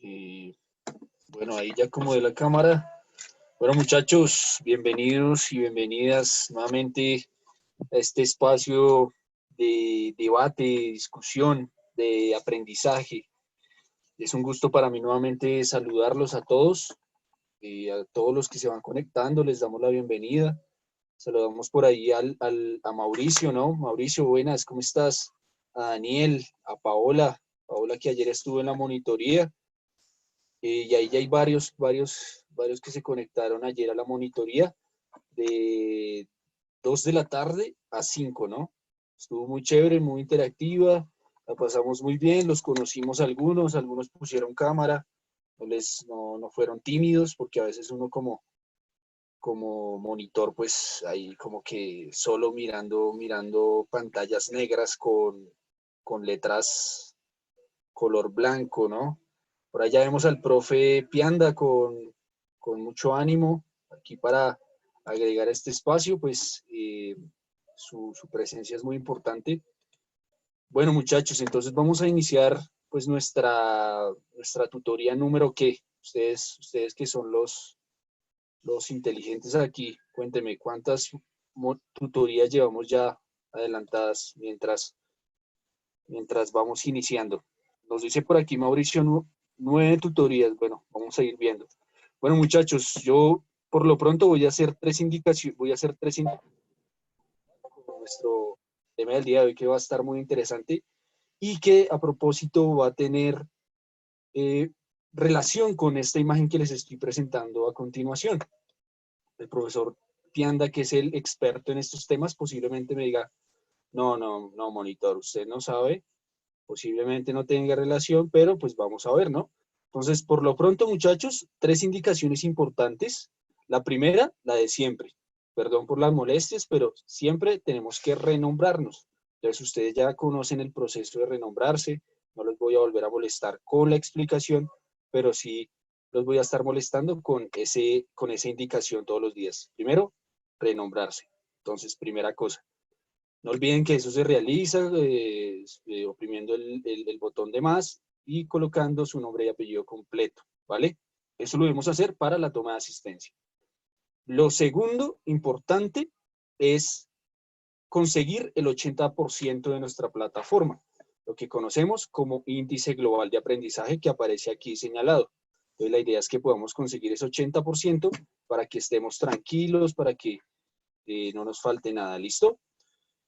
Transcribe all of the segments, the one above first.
Eh, bueno, ahí ya como de la cámara. Bueno, muchachos, bienvenidos y bienvenidas nuevamente a este espacio de debate, discusión, de aprendizaje. Es un gusto para mí nuevamente saludarlos a todos, a todos los que se van conectando, les damos la bienvenida. Saludamos por ahí a Mauricio, ¿no? Mauricio, buenas, ¿cómo estás? A Daniel, a Paola, Paola que ayer estuvo en la monitoría. Y ahí ya hay varios que se conectaron ayer a la monitoría de 2 de la tarde a 5, ¿no? Estuvo muy chévere, muy interactiva, la pasamos muy bien, los conocimos algunos pusieron cámara, no fueron tímidos, porque a veces uno como monitor, pues ahí como que solo mirando pantallas negras con letras color blanco, ¿no? Por allá vemos al profe Pianda con mucho ánimo aquí para agregar este espacio, pues su presencia es muy importante. Bueno, muchachos, entonces vamos a iniciar pues nuestra tutoría número ¿qué? Ustedes que son los inteligentes aquí, cuéntenme cuántas tutorías llevamos ya adelantadas mientras vamos iniciando. Nos dice por aquí Mauricio 9 tutorías. Bueno, vamos a ir viendo. Bueno, muchachos, yo por lo pronto voy a hacer tres indicaciones, con nuestro tema del día de hoy que va a estar muy interesante y que a propósito va a tener eh, relación con esta imagen que les estoy presentando a continuación. El profesor Pianda, que es el experto en estos temas, posiblemente me diga, no, monitor, usted no sabe, posiblemente no tenga relación, pero pues vamos a ver, ¿no? Entonces, por lo pronto, muchachos, tres indicaciones importantes. La primera, la de siempre. Perdón por las molestias, pero siempre tenemos que renombrarnos. Entonces, ustedes ya conocen el proceso de renombrarse. No los voy a volver a molestar con la explicación, pero sí los voy a estar molestando con esa indicación todos los días. Primero, renombrarse. Entonces, primera cosa. No olviden que eso se realiza oprimiendo el botón de más y colocando su nombre y apellido completo, ¿vale? Eso lo debemos hacer para la toma de asistencia. Lo segundo importante es conseguir el 80% de nuestra plataforma, lo que conocemos como índice global de aprendizaje que aparece aquí señalado. Entonces la idea es que podamos conseguir ese 80% para que estemos tranquilos, para que no nos falte nada, ¿listo?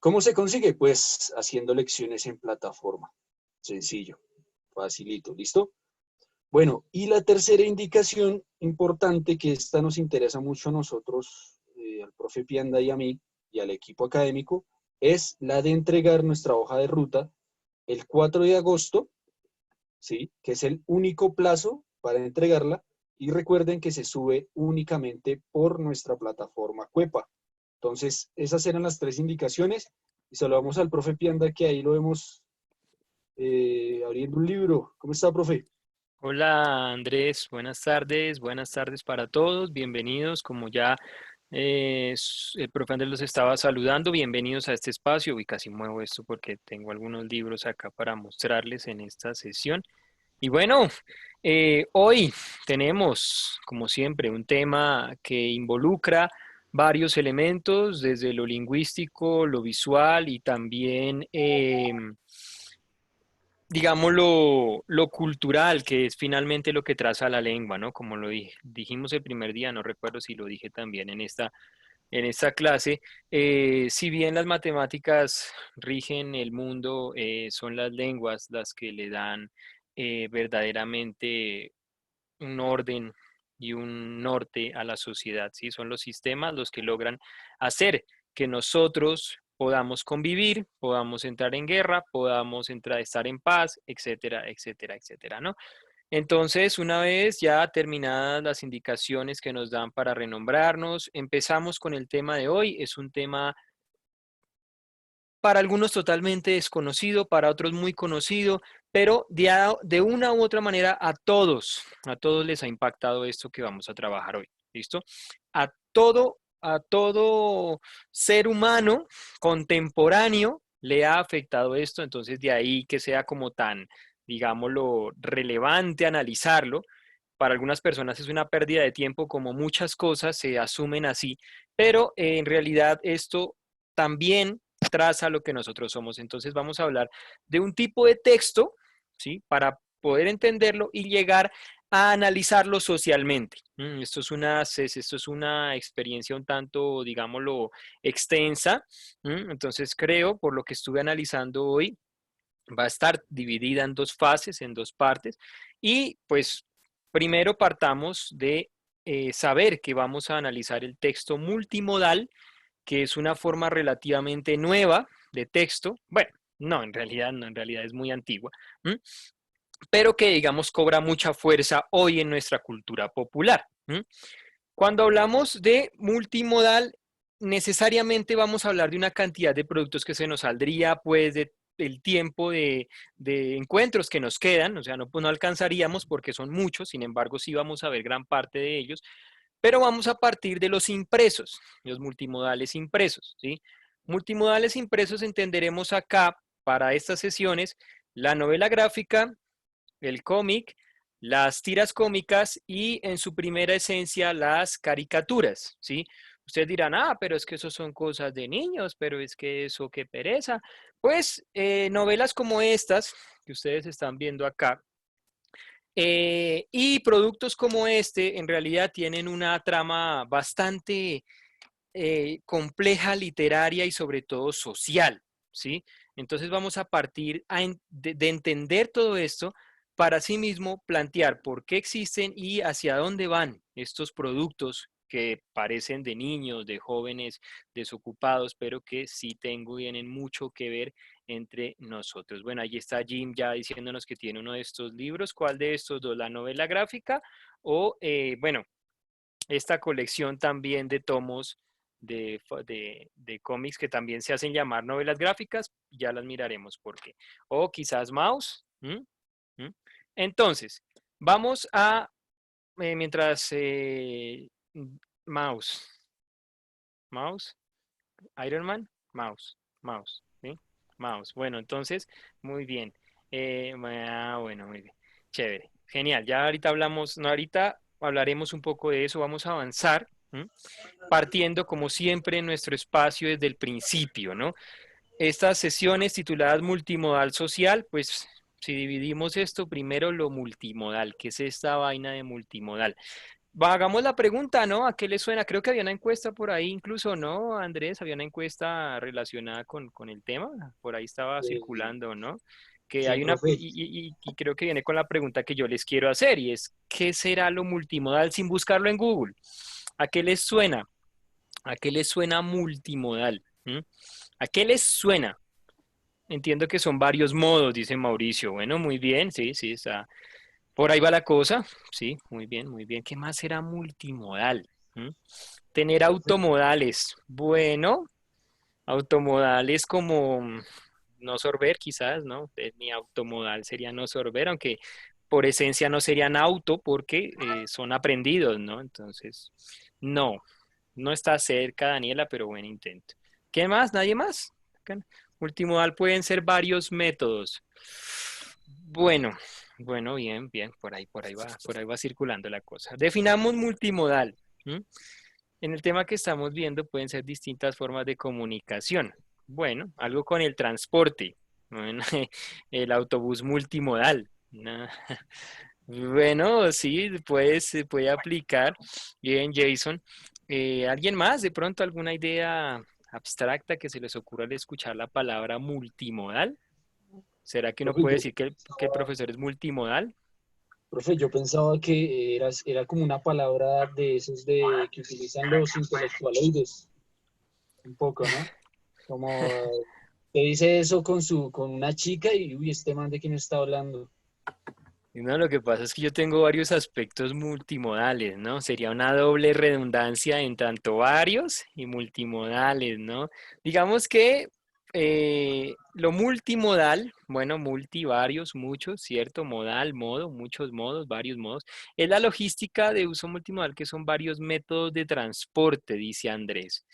¿Cómo se consigue? Pues haciendo lecciones en plataforma. Sencillo, facilito, ¿listo? Bueno, y la tercera indicación importante, que esta nos interesa mucho a nosotros, al profe Pianda y a mí, y al equipo académico, es la de entregar nuestra hoja de ruta el 4 de agosto, ¿sí? Que es el único plazo para entregarla, y recuerden que se sube únicamente por nuestra plataforma Cuepa. Entonces, esas eran las tres indicaciones. Y saludamos al profe Pianda, que ahí lo vemos abriendo un libro. ¿Cómo está, profe? Hola Andrés, buenas tardes para todos, bienvenidos, como ya el profe Andrés los estaba saludando, bienvenidos a este espacio. Uy, casi muevo esto porque tengo algunos libros acá para mostrarles en esta sesión. Y bueno, hoy tenemos, como siempre, un tema que involucra varios elementos, desde lo lingüístico, lo visual y también digamos, lo cultural, que es finalmente lo que traza la lengua, ¿no? Como dijimos el primer día, no recuerdo si lo dije también en esta clase, si bien las matemáticas rigen el mundo, son las lenguas las que le dan verdaderamente un orden y un norte a la sociedad, ¿sí? Son los sistemas los que logran hacer que nosotros podamos convivir, podamos entrar en guerra, podamos estar en paz, etcétera, etcétera, etcétera, ¿no? Entonces, una vez ya terminadas las indicaciones que nos dan para renombrarnos, empezamos con el tema de hoy. Es un tema para algunos totalmente desconocido, para otros muy conocido, pero de una u otra manera a todos les ha impactado esto que vamos a trabajar hoy. ¿Listo? A todo ser humano contemporáneo le ha afectado esto, entonces de ahí que sea como tan digámoslo, relevante analizarlo. Para algunas personas es una pérdida de tiempo, como muchas cosas se asumen así, pero en realidad esto también traza lo que nosotros somos. Entonces vamos a hablar de un tipo de texto, ¿sí? Para poder entenderlo y llegar a analizarlo socialmente. Esto es una experiencia un tanto, digámoslo, extensa. Entonces creo, por lo que estuve analizando hoy, va a estar dividida en dos fases, en dos partes. Y pues primero partamos de saber que vamos a analizar el texto multimodal, que es una forma relativamente nueva de texto. Bueno, no, en realidad no, en realidad es muy antigua, ¿m? Pero que digamos cobra mucha fuerza hoy en nuestra cultura popular. Cuando hablamos de multimodal, necesariamente vamos a hablar de una cantidad de productos que se nos saldría pues del tiempo de encuentros que nos quedan, o sea, no, pues no alcanzaríamos porque son muchos, sin embargo sí vamos a ver gran parte de ellos, pero vamos a partir de los impresos, los multimodales impresos, ¿sí? Multimodales impresos entenderemos acá, para estas sesiones, la novela gráfica, el cómic, las tiras cómicas y en su primera esencia las caricaturas, ¿sí? Ustedes dirán, ah, pero es que eso son cosas de niños, pero es que eso qué pereza. Pues novelas como estas que ustedes están viendo acá y productos como este en realidad tienen una trama bastante compleja, literaria y sobre todo social, ¿sí? Entonces vamos a partir de entender todo esto para asimismo plantear por qué existen y hacia dónde van estos productos que parecen de niños, de jóvenes desocupados, pero que sí tienen mucho que ver entre nosotros. Bueno, ahí está Jim ya diciéndonos que tiene uno de estos libros. ¿Cuál de estos dos? ¿La novela gráfica o, bueno, esta colección también de tomos de cómics que también se hacen llamar novelas gráficas? Ya las miraremos por qué. O quizás Mouse. ¿Mm? Entonces, vamos a, mientras Mouse, Mouse, Iron Man, Mouse, Mouse, ¿sí? Mouse. Bueno, entonces, muy bien. Bueno, muy bien. Chévere. Genial. Ya ahorita hablamos, no, ahorita hablaremos un poco de eso. Vamos a avanzar, partiendo, como siempre, en nuestro espacio desde el principio, ¿no? Estas sesiones tituladas multimodal social, pues si dividimos esto, primero lo multimodal, ¿qué es esta vaina de multimodal? Hagamos la pregunta, ¿no? ¿A qué le suena? Creo que había una encuesta por ahí, incluso, ¿no, Andrés? Había una encuesta relacionada con el tema, por ahí estaba Eh, circulando, ¿no? Que sí, hay una, profe. y creo que viene con la pregunta que yo les quiero hacer, y es, ¿qué será lo multimodal sin buscarlo en Google? ¿A qué les suena? ¿A qué les suena multimodal? ¿A qué les suena? Entiendo que son varios modos, dice Mauricio. Bueno, muy bien, sí, sí, está. Por ahí va la cosa. Sí, muy bien, muy bien. ¿Qué más será multimodal? ¿Mm? Tener Profe, automodales. Bueno, automodales como no sorber, quizás, ¿no? Mi automodal sería no sorber, aunque por esencia no serían auto porque son aprendidos, ¿no? Entonces, no, no está cerca, Daniela, pero buen intento. ¿Qué más? ¿Nadie más? Multimodal pueden ser varios métodos. Bueno, bueno, bien, bien, por ahí va circulando la cosa. Definamos multimodal. ¿M? En el tema que estamos viendo pueden ser distintas formas de comunicación. Bueno, algo con el transporte. Bueno, el autobús multimodal. No. Bueno, sí, pues se puede aplicar. Bien, Jason. ¿Alguien más? De pronto alguna idea abstracta que se les ocurra al escuchar la palabra multimodal? ¿Será que uno profe, puede yo decir que el pensaba, profesor es multimodal? profe, yo pensaba que era como una palabra de esos que utilizan los intelectualoides, un poco, ¿no? Como que dice eso con una chica y, uy, este man de quién está hablando. Y no, lo que pasa es que yo tengo varios aspectos multimodales, ¿no? Sería una doble redundancia en tanto varios y multimodales, ¿no? Digamos que lo multimodal, bueno, multi, varios, muchos, ¿cierto? Modal, modo, muchos modos, varios modos. Es la logística de uso multimodal, que son varios métodos de transporte, dice Andrés.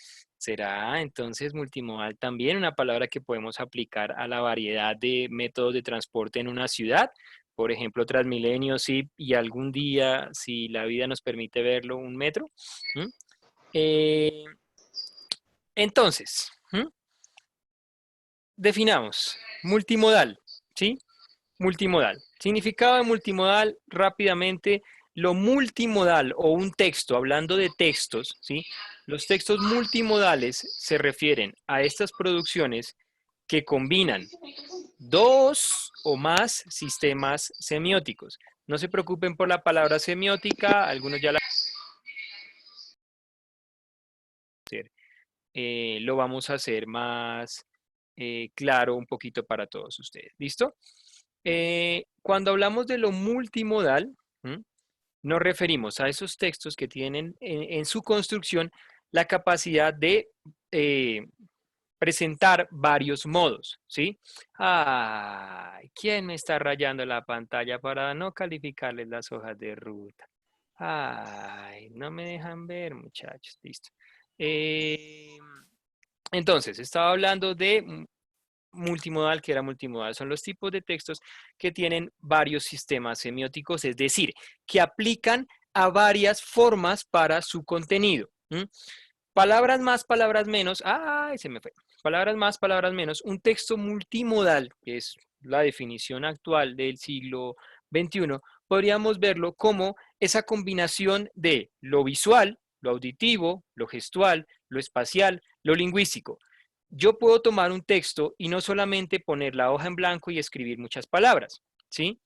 ¿Será entonces multimodal también una palabra que podemos aplicar a la variedad de métodos de transporte en una ciudad? Por ejemplo, Transmilenio, sí, y algún día, si la vida nos permite verlo, un metro. ¿Mm? Eh, entonces, definamos multimodal, ¿sí? Multimodal. Significado de multimodal, rápidamente, lo multimodal o un texto, hablando de textos, ¿sí? Los textos multimodales se refieren a estas producciones que combinan dos o más sistemas semióticos. No se preocupen por la palabra semiótica, algunos ya la lo vamos a hacer más claro un poquito para todos ustedes. ¿Listo? Cuando hablamos de lo multimodal, ¿m? Nos referimos a esos textos que tienen en su construcción la capacidad de presentar varios modos, ¿sí? Ay, ¿quién me está rayando la pantalla para no calificarles las hojas de ruta? Ay, no me dejan ver, muchachos. Listo. Eh, entonces, estaba hablando de multimodal, que era multimodal. Son los tipos de textos que tienen varios sistemas semióticos, es decir, que aplican a varias formas para su contenido. Palabras más, palabras menos. ¡Ay, se me fue! Palabras más, palabras menos. Un texto multimodal, que es la definición actual del siglo XXI, podríamos verlo como esa combinación de lo visual, lo auditivo, lo gestual, lo espacial, lo lingüístico. Yo puedo tomar un texto y no solamente poner la hoja en blanco y escribir muchas palabras, ¿sí?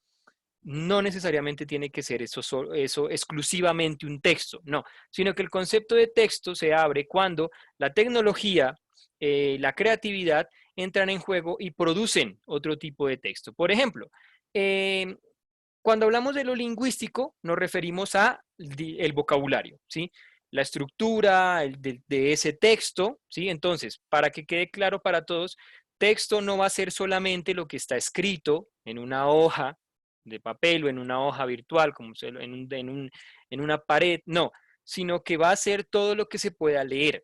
No necesariamente tiene que ser eso exclusivamente un texto, no, sino que el concepto de texto se abre cuando la tecnología, la creatividad entran en juego y producen otro tipo de texto. Por ejemplo, eh, cuando hablamos de lo lingüístico, nos referimos a el vocabulario, ¿sí? La estructura de ese texto, ¿sí? Entonces, para que quede claro para todos, texto no va a ser solamente lo que está escrito en una hoja de papel o en una hoja virtual, como en una pared, no, sino que va a ser todo lo que se pueda leer.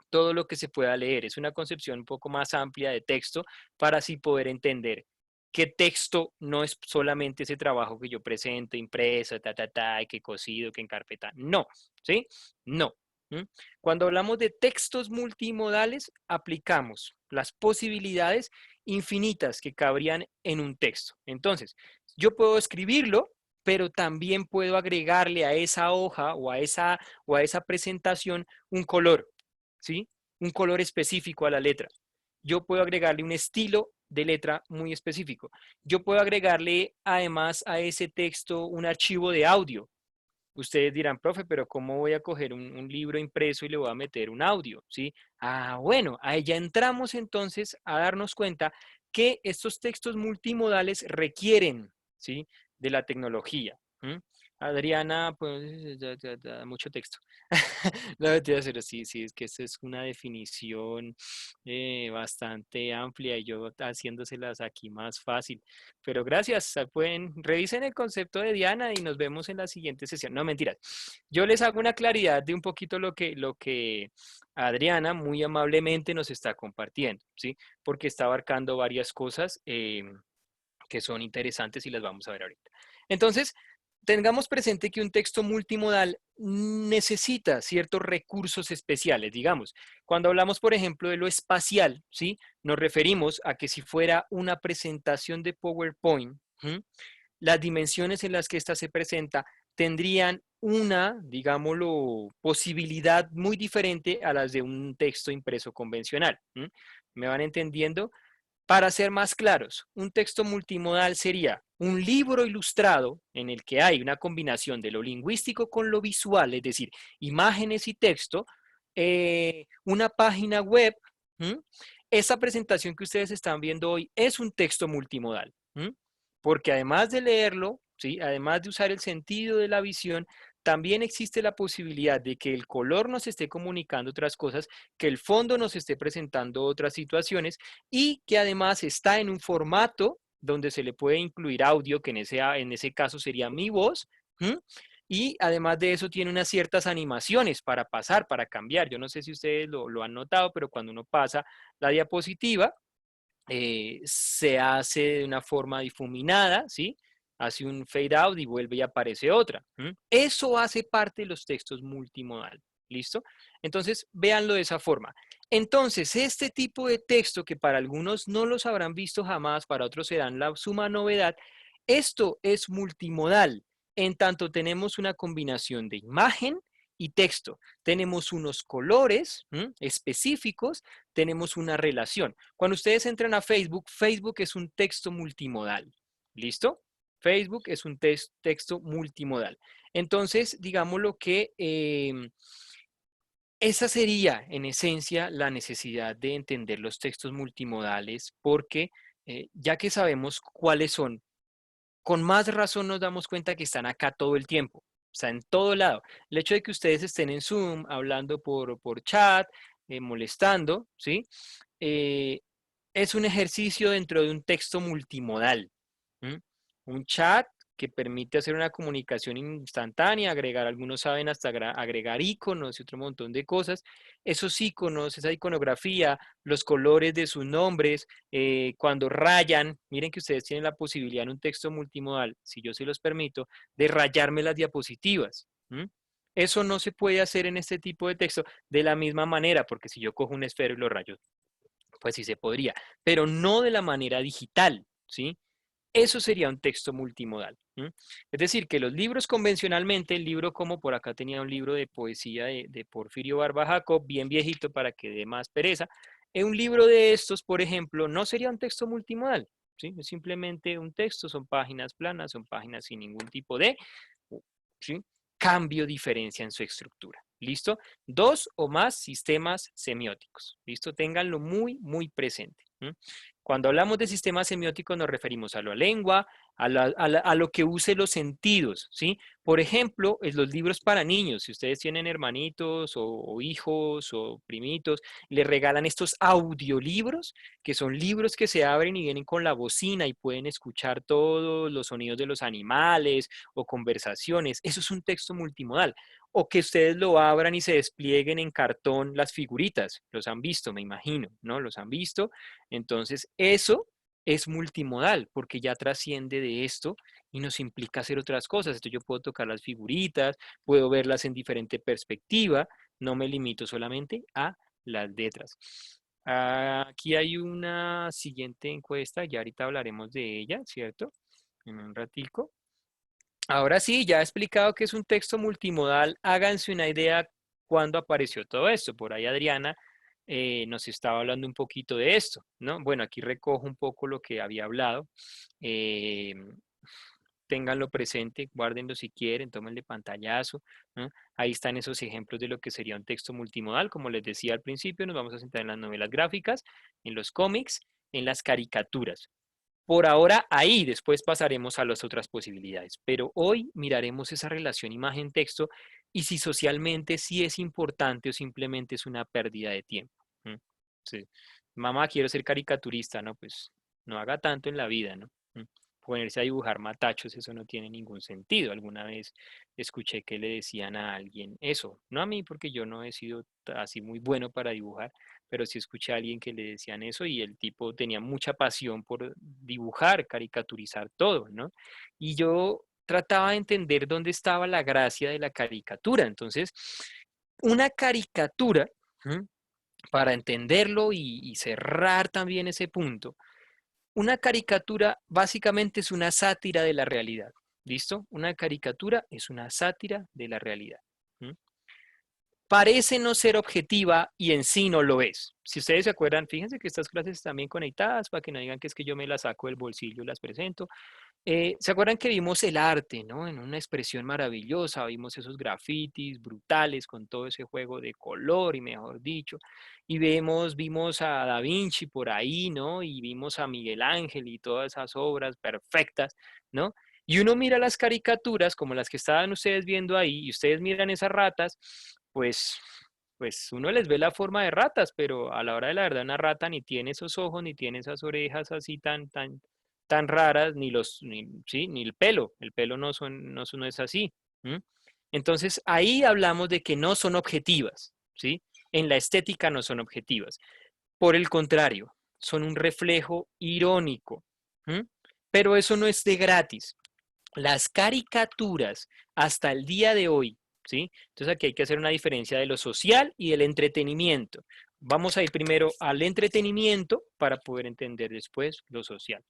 Todo lo que se pueda leer. Es una concepción un poco más amplia de texto para así poder entender que texto no es solamente ese trabajo que yo presento, impreso, que cosido, que en carpeta. No, ¿sí? No. Cuando hablamos de textos multimodales, aplicamos las posibilidades infinitas que cabrían en un texto. Entonces, yo puedo escribirlo, pero también puedo agregarle a esa hoja o a esa presentación un color, ¿sí? Un color específico a la letra. Yo puedo agregarle un estilo de letra muy específico. Yo puedo agregarle además a ese texto un archivo de audio. Ustedes dirán, profe, pero ¿cómo voy a coger un libro impreso y le voy a meter un audio? ¿Sí? Ah, bueno, ahí ya entramos entonces a darnos cuenta que estos textos multimodales requieren, ¿sí? De la tecnología. Adriana, pues, mucho texto. No, mentira, pero sí, sí, es que esta es una definición bastante amplia y yo haciéndoselas aquí más fácil. Pero gracias, revisen el concepto de Diana y nos vemos en la siguiente sesión. No, mentiras. Yo les hago una claridad de un poquito lo que Adriana muy amablemente nos está compartiendo, ¿sí? Porque está abarcando varias cosas que son interesantes y las vamos a ver ahorita. Entonces, tengamos presente que un texto multimodal necesita ciertos recursos especiales, digamos. Cuando hablamos, por ejemplo, de lo espacial, ¿sí? Nos referimos a que si fuera una presentación de PowerPoint, las dimensiones en las que ésta se presenta tendrían una, digámoslo, posibilidad muy diferente a las de un texto impreso convencional. ¿Me van entendiendo? Para ser más claros, un texto multimodal sería un libro ilustrado en el que hay una combinación de lo lingüístico con lo visual, es decir, imágenes y texto, una página web. Esa presentación que ustedes están viendo hoy es un texto multimodal, porque además de leerlo, ¿sí? Además de usar el sentido de la visión, también existe la posibilidad de que el color nos esté comunicando otras cosas, que el fondo nos esté presentando otras situaciones y que además está en un formato donde se le puede incluir audio, que en ese caso sería mi voz, Y además de eso tiene unas ciertas animaciones para pasar, para cambiar. Yo no sé si ustedes lo han notado, pero cuando uno pasa la diapositiva, se hace de una forma difuminada, ¿sí? Hace un fade out y vuelve y aparece otra. Eso hace parte de los textos multimodal. ¿Listo? Entonces, véanlo de esa forma. Entonces, este tipo de texto que para algunos no los habrán visto jamás, para otros serán la suma novedad, esto es multimodal. En tanto tenemos una combinación de imagen y texto. Tenemos unos colores específicos, tenemos una relación. Cuando ustedes entran a Facebook, Facebook es un texto multimodal. ¿Listo? Facebook es un texto multimodal. Entonces, digámoslo que esa sería, en esencia, la necesidad de entender los textos multimodales, porque ya que sabemos cuáles son, con más razón nos damos cuenta que están acá todo el tiempo. O sea, en todo lado. El hecho de que ustedes estén en Zoom, hablando por chat, molestando, ¿sí? Eh, es un ejercicio dentro de un texto multimodal. ¿Mm? Un chat que permite hacer una comunicación instantánea, agregar, algunos saben hasta agregar iconos y otro montón de cosas. Esos iconos, esa iconografía, los colores de sus nombres, cuando rayan, miren que ustedes tienen la posibilidad en un texto multimodal, si yo se los permito, de rayarme las diapositivas. Eso no se puede hacer en este tipo de texto de la misma manera, porque si yo cojo un esfero y lo rayo, pues sí se podría, pero no de la manera digital, ¿sí? Eso sería un texto multimodal. Es decir, que los libros convencionalmente, el libro como por acá tenía un libro de poesía de Porfirio Barba Jacob, bien viejito para que dé más pereza, un libro de estos, por ejemplo, no sería un texto multimodal, ¿sí? Es simplemente un texto, son páginas planas, son páginas sin ningún tipo de, ¿sí? Cambio, diferencia en su estructura. ¿Listo? Dos o más sistemas semióticos. ¿Listo? Ténganlo muy, muy presente. Cuando hablamos de sistemas semióticos nos referimos a la lengua, a lo que use los sentidos, ¿sí? Por ejemplo, en los libros para niños, si ustedes tienen hermanitos o hijos o primitos, les regalan estos audiolibros, que son libros que se abren y vienen con la bocina y pueden escuchar todos los sonidos de los animales o conversaciones. Eso es un texto multimodal. O que ustedes lo abran y se desplieguen en cartón las figuritas. Los han visto, me imagino, ¿no? Los han visto. Entonces, eso es multimodal porque ya trasciende de esto y nos implica hacer otras cosas. Entonces, yo puedo tocar las figuritas, puedo verlas en diferente perspectiva, no me limito solamente a las letras. Aquí hay una siguiente encuesta, ya ahorita hablaremos de ella, ¿cierto? En un ratico. Ahora sí, ya he explicado que es un texto multimodal. Háganse una idea cuándo apareció todo esto. Por ahí Adriana nos estaba hablando un poquito de esto, ¿no? Bueno, aquí recojo un poco lo que había hablado. Eh, ténganlo presente, guárdenlo si quieren, tómenle pantallazo, ¿no? Ahí están esos ejemplos de lo que sería un texto multimodal. Como les decía al principio, nos vamos a centrar en las novelas gráficas, en los cómics, en las caricaturas. Por ahora ahí, después pasaremos a las otras posibilidades, pero hoy miraremos esa relación imagen-texto y si socialmente sí es importante o simplemente es una pérdida de tiempo. Sí. Mamá, quiero ser caricaturista, ¿no? Pues no haga tanto en la vida, ¿no? Ponerse a dibujar matachos, eso no tiene ningún sentido. Alguna vez escuché que le decían a alguien eso, no a mí porque yo no he sido así muy bueno para dibujar, pero sí escuché a alguien que le decían eso y el tipo tenía mucha pasión por dibujar, caricaturizar todo, ¿no? Y yo trataba de entender dónde estaba la gracia de la caricatura. Entonces, una caricatura, para entenderlo y cerrar también ese punto, una caricatura básicamente es una sátira de la realidad. ¿Listo? Una caricatura es una sátira de la realidad. Parece no ser objetiva y en sí no lo es. Si ustedes se acuerdan, fíjense que estas clases están bien conectadas para que no digan que es que yo me las saco del bolsillo y las presento. ¿Se acuerdan que vimos el arte, ¿no? En una expresión maravillosa, vimos esos grafitis brutales con todo ese juego de color y mejor dicho, y vimos a Da Vinci por ahí, ¿no? Y vimos a Miguel Ángel y todas esas obras perfectas, ¿no? Y uno mira las caricaturas como las que estaban ustedes viendo ahí y ustedes miran esas ratas, pues, pues uno les ve la forma de ratas, pero a la hora de la verdad una rata ni tiene esos ojos, ni tiene esas orejas así tan raras, ni sí, ni el pelo no es así. ¿m? Entonces, ahí hablamos de que no son objetivas, ¿sí? En la estética no son objetivas. Por el contrario, son un reflejo irónico. ¿M? Pero eso no es de gratis. Las caricaturas hasta el día de hoy, ¿sí? Entonces aquí hay que hacer una diferencia de lo social y del entretenimiento. Vamos a ir primero al entretenimiento para poder entender después lo social.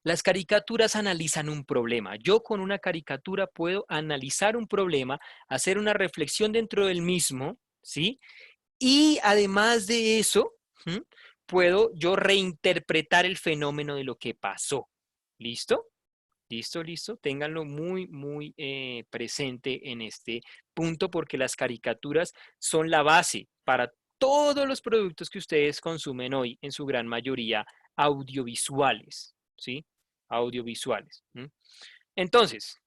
Las caricaturas analizan un problema. Yo con una caricatura puedo analizar un problema, hacer una reflexión dentro del mismo, ¿sí? Y además de eso, ¿m? Puedo yo reinterpretar el fenómeno de lo que pasó. ¿Listo? Listo, listo. Ténganlo muy, muy presente en este punto porque las caricaturas son la base para todos los productos que ustedes consumen hoy, en su gran mayoría audiovisuales, ¿sí? Audiovisuales. ¿M? Entonces,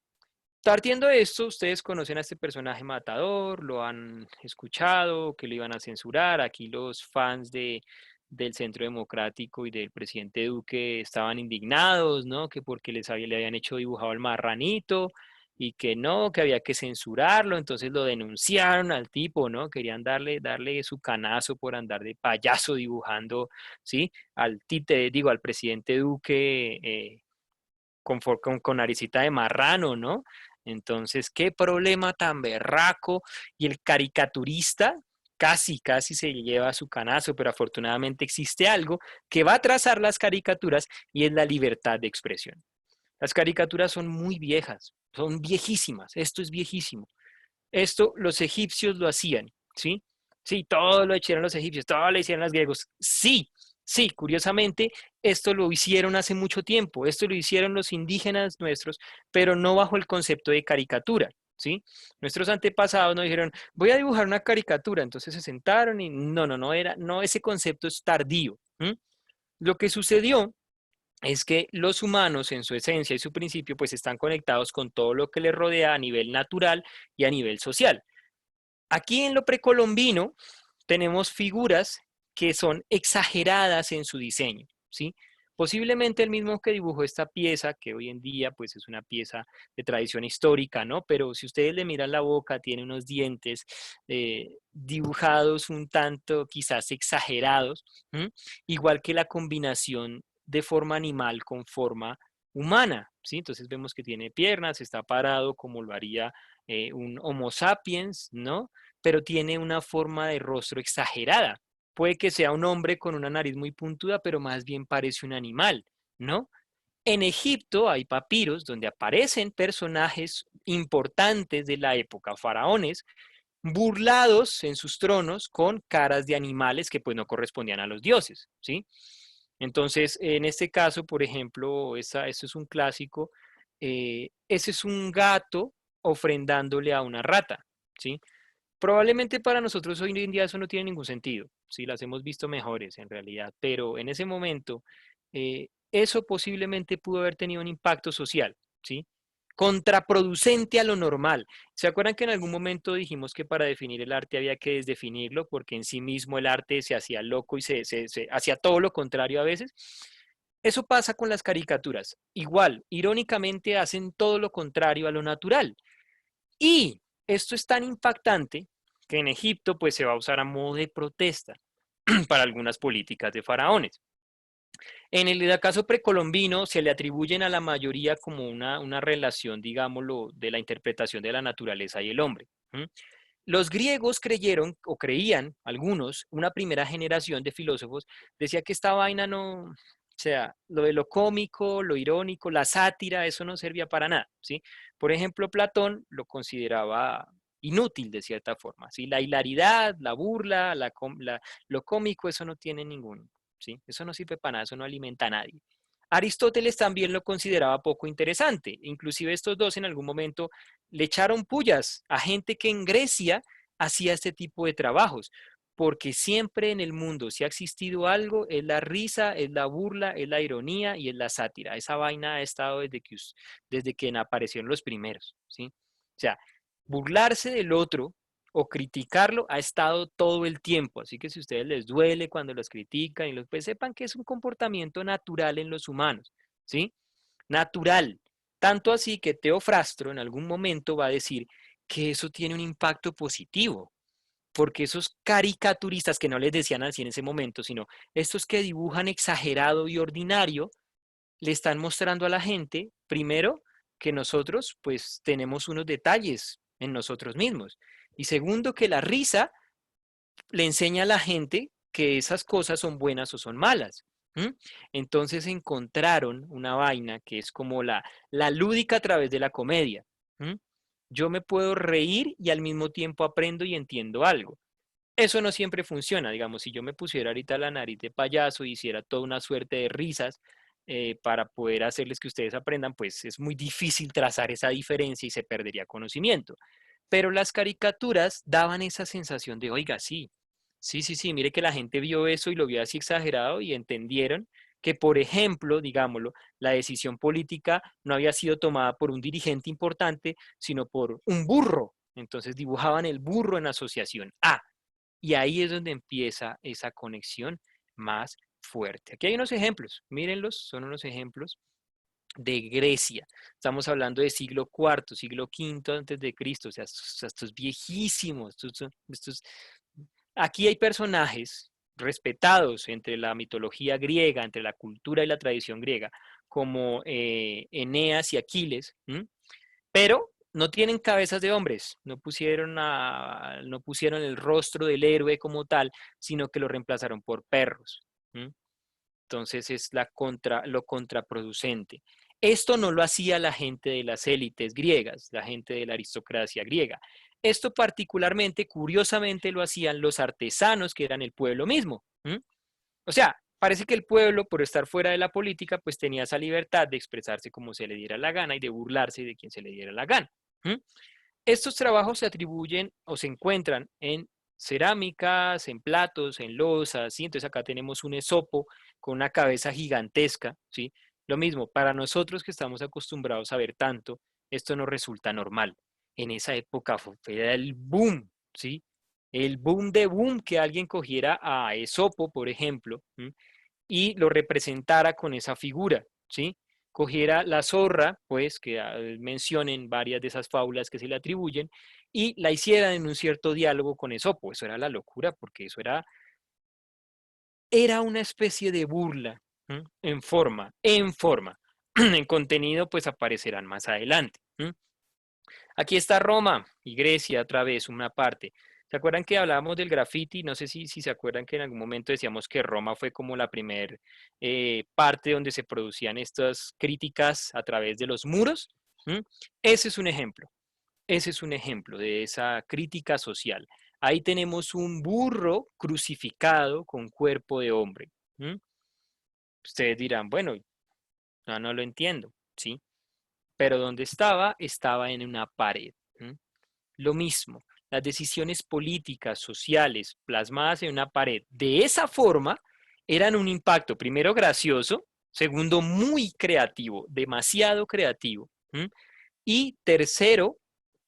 partiendo de esto, ustedes conocen a este personaje matador, lo han escuchado, que lo iban a censurar. Aquí los fans del Centro Democrático y del presidente Duque estaban indignados, ¿no? Que porque le habían hecho dibujado al marranito y que no, que había que censurarlo. Entonces lo denunciaron al tipo, ¿no? Querían darle su canazo por andar de payaso dibujando, ¿sí? Al títere, digo, al presidente Duque. Con naricita de marrano, ¿no? Entonces, qué problema tan berraco. Y el caricaturista casi se lleva su canazo, pero afortunadamente existe algo que va a trazar las caricaturas y es la libertad de expresión. Las caricaturas son muy viejas, son viejísimas, esto es viejísimo. Esto los egipcios lo hacían, ¿sí? Sí, todo lo hicieron los egipcios, todo lo hicieron los griegos. Sí, sí, curiosamente, esto lo hicieron hace mucho tiempo, esto lo hicieron los indígenas nuestros, pero no bajo el concepto de caricatura, ¿sí? Nuestros antepasados nos dijeron, voy a dibujar una caricatura, entonces se sentaron y no, ese concepto es tardío. ¿M? Lo que sucedió es que los humanos en su esencia y su principio pues están conectados con todo lo que les rodea a nivel natural y a nivel social. Aquí en lo precolombino tenemos figuras que son exageradas en su diseño, ¿sí? Posiblemente el mismo que dibujó esta pieza, que hoy en día pues es una pieza de tradición histórica, ¿no? Pero si ustedes le miran la boca, tiene unos dientes dibujados un tanto quizás exagerados, ¿m? Igual que la combinación de forma animal con forma humana, ¿sí? Entonces vemos que tiene piernas, está parado como lo haría un Homo sapiens, ¿no? Pero tiene una forma de rostro exagerada. Puede que sea un hombre con una nariz muy puntuda, pero más bien parece un animal, ¿no? En Egipto hay papiros donde aparecen personajes importantes de la época, faraones, burlados en sus tronos con caras de animales que pues no correspondían a los dioses, ¿sí? Entonces, en este caso, por ejemplo, eso es un clásico, ese es un gato ofrendándole a una rata, ¿sí? Probablemente para nosotros hoy en día eso no tiene ningún sentido, si las hemos visto mejores en realidad, pero en ese momento eso posiblemente pudo haber tenido un impacto social, ¿sí? Contraproducente a lo normal. ¿Se acuerdan que en algún momento dijimos que para definir el arte había que desdefinirlo porque en sí mismo el arte se hacía loco y se hacía todo lo contrario a veces? Eso pasa con las caricaturas. Igual, irónicamente hacen todo lo contrario a lo natural. Y esto es tan impactante que en Egipto pues se va a usar a modo de protesta para algunas políticas de faraones. En el caso precolombino se le atribuyen a la mayoría como una relación, digámoslo, de la interpretación de la naturaleza y el hombre. ¿M? Los griegos creyeron o creían, algunos, una primera generación de filósofos, decía que esta vaina no, o sea, lo de lo cómico, lo irónico, la sátira, eso no servía para nada, ¿sí? Por ejemplo, Platón lo consideraba inútil de cierta forma, ¿sí? La hilaridad, la burla, lo cómico, eso no tiene ningún, ¿sí? Eso no sirve para nada, eso no alimenta a nadie. Aristóteles también lo consideraba poco interesante. Inclusive estos dos en algún momento le echaron pullas a gente que en Grecia hacía este tipo de trabajos, porque siempre en el mundo, si ha existido algo, es la risa, es la burla, es la ironía y es la sátira. Esa vaina ha estado desde que aparecieron los primeros, ¿sí? O sea, burlarse del otro o criticarlo ha estado todo el tiempo. Así que si a ustedes les duele cuando los critican, pues sepan que es un comportamiento natural en los humanos, ¿sí? Natural. Tanto así que Teofrastro en algún momento va a decir que eso tiene un impacto positivo, porque esos caricaturistas, que no les decían así en ese momento, sino estos que dibujan exagerado y ordinario, le están mostrando a la gente, primero, que nosotros pues tenemos unos detalles en nosotros mismos. Y segundo, que la risa le enseña a la gente que esas cosas son buenas o son malas. Entonces encontraron una vaina que es como la lúdica a través de la comedia. Yo me puedo reír y al mismo tiempo aprendo y entiendo algo. Eso no siempre funciona, digamos, si yo me pusiera ahorita la nariz de payaso y hiciera toda una suerte de risas para poder hacerles que ustedes aprendan, pues es muy difícil trazar esa diferencia y se perdería conocimiento. Pero las caricaturas daban esa sensación de, oiga, sí, sí, sí, sí, mire que la gente vio eso y lo vio así exagerado y entendieron que, por ejemplo, digámoslo, la decisión política no había sido tomada por un dirigente importante, sino por un burro. Entonces dibujaban el burro en asociación. Y ahí es donde empieza esa conexión más fuerte. Aquí hay unos ejemplos, mírenlos, son unos ejemplos de Grecia. Estamos hablando de siglo cuarto, siglo quinto antes de Cristo, o sea, estos viejísimos. Aquí hay personajes respetados entre la mitología griega, entre la cultura y la tradición griega, como Eneas y Aquiles, pero no tienen cabezas de hombres, no pusieron el rostro del héroe como tal, sino que lo reemplazaron por perros. ¿Mm? Entonces es lo contraproducente. Esto no lo hacía la gente de las élites griegas, la gente de la aristocracia griega. Esto particularmente, curiosamente, lo hacían los artesanos, que eran el pueblo mismo. O sea, parece que el pueblo, por estar fuera de la política, pues tenía esa libertad de expresarse como se le diera la gana y de burlarse de quien se le diera la gana. Estos trabajos se atribuyen o se encuentran en cerámicas, en platos, en losas, ¿sí? Entonces acá tenemos un esopo con una cabeza gigantesca, ¿sí? Lo mismo, para nosotros que estamos acostumbrados a ver tanto, esto no resulta normal. En esa época fue el boom, ¿sí? El boom de boom que alguien cogiera a Esopo, por ejemplo, y lo representara con esa figura, ¿sí? Cogiera la zorra, pues, que mencionen varias de esas fábulas que se le atribuyen, y la hiciera en un cierto diálogo con Esopo. Eso era la locura, porque eso era una especie de burla, en forma, en forma. En contenido, pues aparecerán más adelante. Aquí está Roma y Grecia, otra vez, una parte. ¿Se acuerdan que hablábamos del graffiti? No sé si se acuerdan que en algún momento decíamos que Roma fue como la primer parte donde se producían estas críticas a través de los muros. ¿Mm? Ese es un ejemplo. Ese es un ejemplo de esa crítica social. Ahí tenemos un burro crucificado con cuerpo de hombre. ¿Mm? Ustedes dirán, bueno, no lo entiendo, ¿sí? Pero donde estaba, estaba en una pared. Lo mismo, las decisiones políticas, sociales, plasmadas en una pared, de esa forma, eran un impacto, primero gracioso, segundo muy creativo, demasiado creativo, y tercero,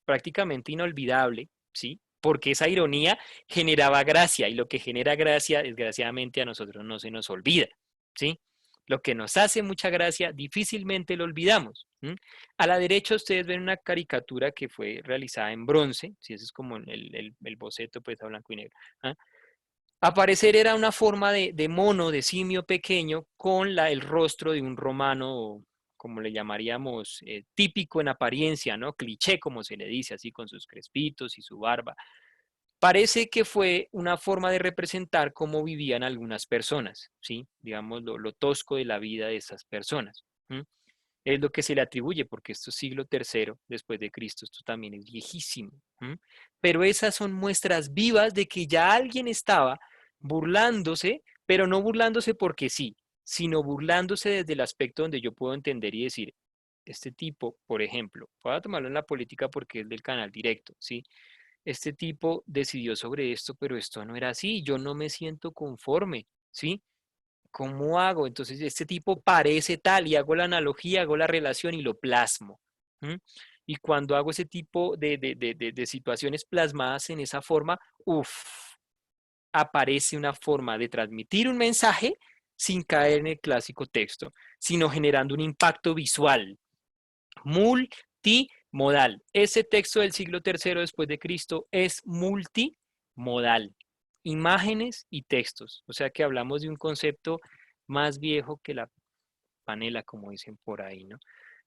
prácticamente inolvidable, ¿sí? Porque esa ironía generaba gracia y lo que genera gracia, desgraciadamente a nosotros no se nos olvida, ¿sí? Lo que nos hace mucha gracia, difícilmente lo olvidamos. A la derecha ustedes ven una caricatura que fue realizada en bronce, si ese es como el boceto, pues a blanco y negro. ¿Ah? Aparecer era una forma de mono, de simio pequeño, con el rostro de un romano, como le llamaríamos, típico en apariencia, ¿no? Cliché, como se le dice, así con sus crespitos y su barba. Parece que fue una forma de representar cómo vivían algunas personas, ¿sí? Digamos, lo tosco de la vida de esas personas. Es lo que se le atribuye, porque esto es siglo tercero después de Cristo, esto también es viejísimo. Pero esas son muestras vivas de que ya alguien estaba burlándose, pero no burlándose porque sí, sino burlándose desde el aspecto donde yo puedo entender y decir, este tipo, por ejemplo, voy a tomarlo en la política porque es del canal directo, ¿sí? Este tipo decidió sobre esto, pero esto no era así, yo no me siento conforme, ¿sí? ¿Cómo hago? Entonces, este tipo parece tal y hago la analogía, hago la relación y lo plasmo. Y cuando hago ese tipo de situaciones plasmadas en esa forma, aparece una forma de transmitir un mensaje sin caer en el clásico texto, sino generando un impacto visual. Multimodal. Ese texto del siglo III después de Cristo es multimodal. Imágenes y textos. O sea que hablamos de un concepto más viejo que la panela, como dicen por ahí, ¿no?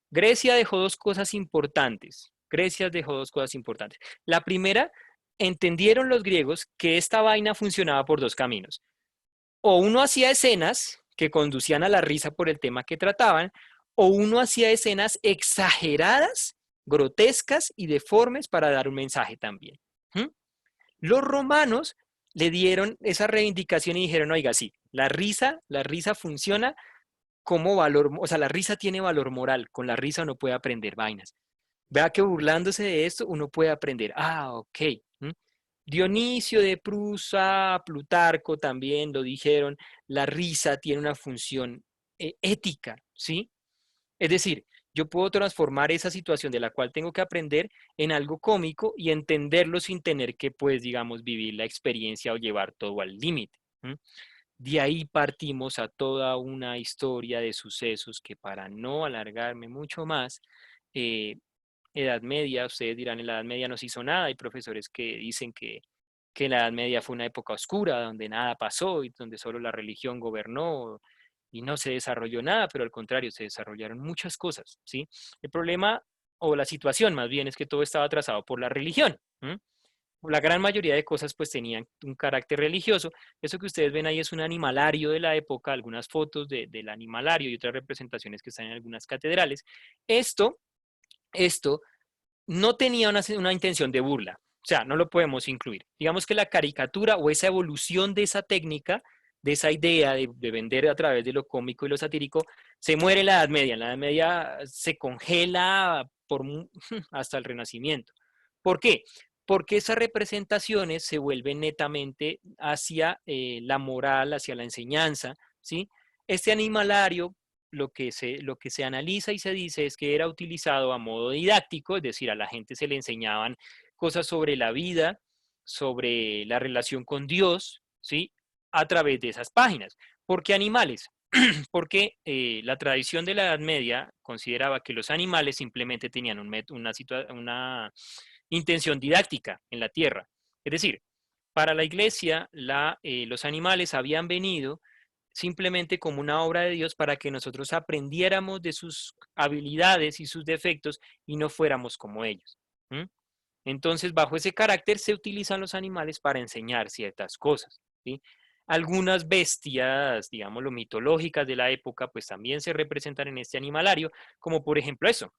Grecia dejó dos cosas importantes. Grecia dejó dos cosas importantes. La primera, entendieron los griegos que esta vaina funcionaba por dos caminos. O uno hacía escenas que conducían a la risa por el tema que trataban, o uno hacía escenas exageradas, grotescas y deformes para dar un mensaje también. ¿Mm? Los romanos le dieron esa reivindicación y dijeron, oiga, sí, la risa funciona como valor, o sea, la risa tiene valor moral, con la risa uno puede aprender vainas. Vea que burlándose de esto uno puede aprender. Ah, ok. Dionisio de Prusa, Plutarco también lo dijeron, la risa tiene una función ética, ¿sí? Es decir, yo puedo transformar esa situación de la cual tengo que aprender en algo cómico y entenderlo sin tener que, pues, digamos, vivir la experiencia o llevar todo al límite. De ahí partimos a toda una historia de sucesos que, para no alargarme mucho más, eh, Edad Media, ustedes dirán, en la Edad Media no se hizo nada. Hay profesores que dicen que la Edad Media fue una época oscura, donde nada pasó y donde solo la religión gobernó y no se desarrolló nada, pero al contrario, se desarrollaron muchas cosas, ¿sí? El problema, o la situación más bien, es que todo estaba trazado por la religión. La gran mayoría de cosas pues tenían un carácter religioso. Eso que ustedes ven ahí es un animalario de la época, algunas fotos del animalario y otras representaciones que están en algunas catedrales. Esto, esto no tenía una intención de burla, o sea, no lo podemos incluir. Digamos que la caricatura o esa evolución de esa técnica, de esa idea de vender a través de lo cómico y lo satírico, se muere en la Edad Media. En la Edad Media se congela hasta el Renacimiento. ¿Por qué? Porque esas representaciones se vuelven netamente hacia la moral, hacia la enseñanza, ¿sí? Este animalario lo que se analiza y se dice es que era utilizado a modo didáctico, es decir, a la gente se le enseñaban cosas sobre la vida, sobre la relación con Dios, ¿sí? A través de esas páginas. ¿Por qué animales? Porque la tradición de la Edad Media consideraba que los animales simplemente tenían una intención didáctica en la tierra. Es decir, para la iglesia los animales habían venido simplemente como una obra de Dios para que nosotros aprendiéramos de sus habilidades y sus defectos y no fuéramos como ellos. ¿Mm? Entonces, bajo ese carácter se utilizan los animales para enseñar ciertas cosas, ¿sí? Algunas bestias, digámoslo, mitológicas de la época, pues también se representan en este animalario, como por ejemplo eso.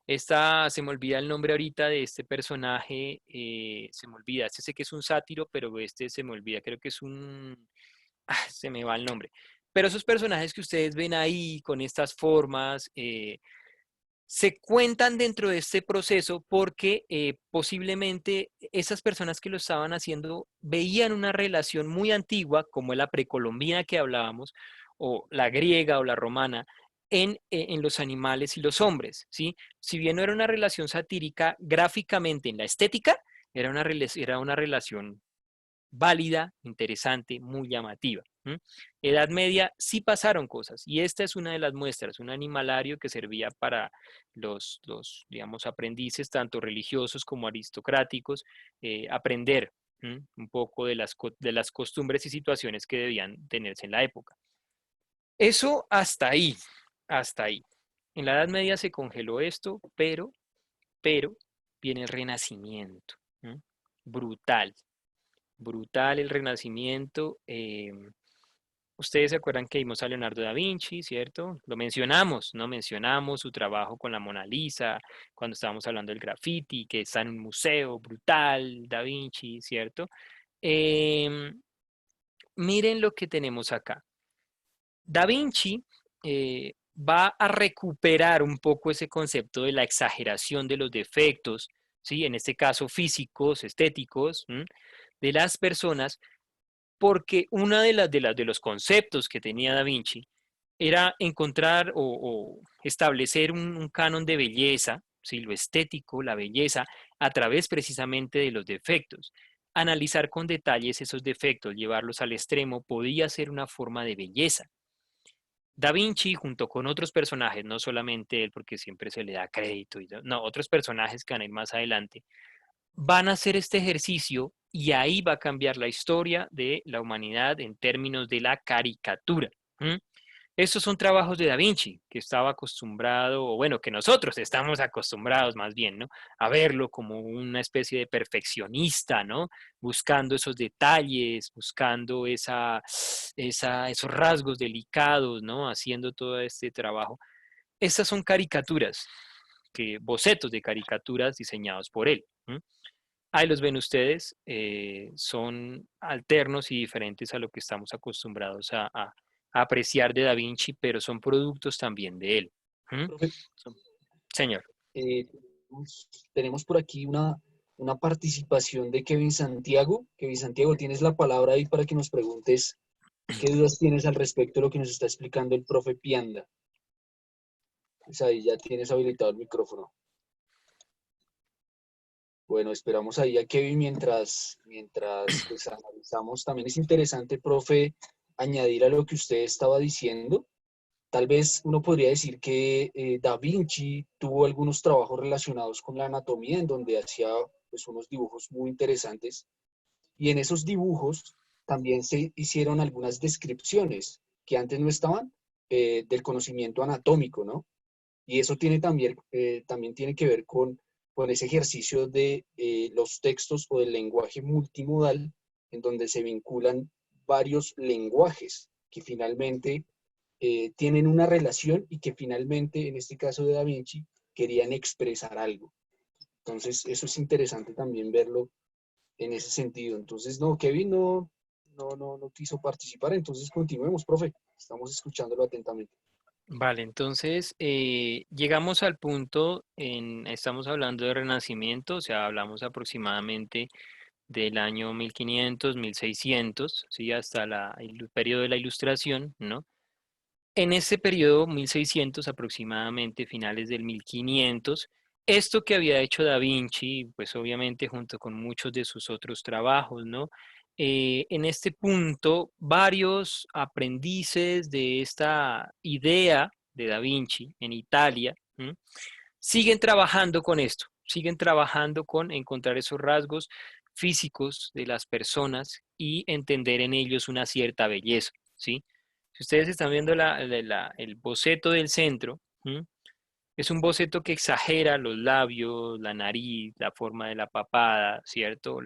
Se me olvida el nombre ahorita de este personaje, se me olvida, este sé que es un sátiro, pero este se me olvida, creo que es se me va el nombre. Pero esos personajes que ustedes ven ahí con estas formas, se cuentan dentro de este proceso porque posiblemente esas personas que lo estaban haciendo veían una relación muy antigua, como la precolombina que hablábamos, o la griega o la romana, en los animales y los hombres, ¿sí? Si bien no era una relación satírica, gráficamente en la estética, era una relación válida, interesante, muy llamativa. Edad Media sí pasaron cosas y esta es una de las muestras, un animalario que servía para digamos, aprendices, tanto religiosos como aristocráticos, aprender un poco de las costumbres y situaciones que debían tenerse en la época. Eso hasta ahí, hasta ahí. En la Edad Media se congeló esto, pero viene el Renacimiento. Brutal, brutal el Renacimiento. Ustedes se acuerdan que vimos a Leonardo da Vinci, ¿cierto? Lo mencionamos, ¿no? Mencionamos su trabajo con la Mona Lisa, cuando estábamos hablando del graffiti, que está en un museo brutal, da Vinci, ¿cierto? Miren lo que tenemos acá. Da Vinci va a recuperar un poco ese concepto de la exageración de los defectos, ¿sí? En este caso físicos, estéticos, de las personas, porque una de los conceptos que tenía Da Vinci era encontrar o establecer un canon de belleza, ¿sí? Lo estético, la belleza, a través precisamente de los defectos. Analizar con detalles esos defectos, llevarlos al extremo, podía ser una forma de belleza. Da Vinci, junto con otros personajes, no solamente él, porque siempre se le da crédito, no, otros personajes que van a ir más adelante, van a hacer este ejercicio y ahí va a cambiar la historia de la humanidad en términos de la caricatura. ¿Mm? Estos son trabajos de Da Vinci, que estaba acostumbrado, o bueno, que nosotros estamos acostumbrados más bien, ¿no? A verlo como una especie de perfeccionista, ¿no? Buscando esos detalles, buscando esos rasgos delicados, ¿no? Haciendo todo este trabajo. Estas son caricaturas, bocetos de caricaturas diseñados por él. ¿Mm? Ahí los ven ustedes, son alternos y diferentes a lo que estamos acostumbrados a apreciar de Da Vinci, pero son productos también de él. ¿Mm? Profe, Señor. tenemos por aquí una participación de Kevin Santiago. Kevin Santiago, tienes la palabra ahí para que nos preguntes qué dudas tienes al respecto de lo que nos está explicando el profe Pianda. Pues ahí ya tienes habilitado el micrófono. Bueno, esperamos ahí a Kevin mientras pues analizamos. También es interesante, profe, añadir a lo que usted estaba diciendo. Tal vez uno podría decir que Da Vinci tuvo algunos trabajos relacionados con la anatomía, en donde hacía pues, unos dibujos muy interesantes. Y en esos dibujos también se hicieron algunas descripciones que antes no estaban del conocimiento anatómico, ¿no? Y eso tiene también tiene que ver con ese ejercicio de los textos o del lenguaje multimodal, en donde se vinculan varios lenguajes que finalmente tienen una relación y que finalmente, en este caso de Da Vinci, querían expresar algo. Entonces, eso es interesante también verlo en ese sentido. Entonces, no, Kevin no quiso participar, entonces continuemos, profe. Estamos escuchándolo atentamente. Vale, entonces llegamos al punto, estamos hablando de Renacimiento, o sea, hablamos aproximadamente del año 1500, 1600, ¿sí? Hasta el periodo de la Ilustración, ¿no? En ese periodo, 1600 aproximadamente, finales del 1500, esto que había hecho Da Vinci, pues obviamente junto con muchos de sus otros trabajos, ¿no? En este punto, varios aprendices de esta idea de Da Vinci en Italia, ¿m? Siguen trabajando con esto, siguen trabajando con encontrar esos rasgos físicos de las personas y entender en ellos una cierta belleza, ¿sí? Si ustedes están viendo el boceto del centro, ¿m? Es un boceto que exagera los labios, la nariz, la forma de la papada, ¿cierto?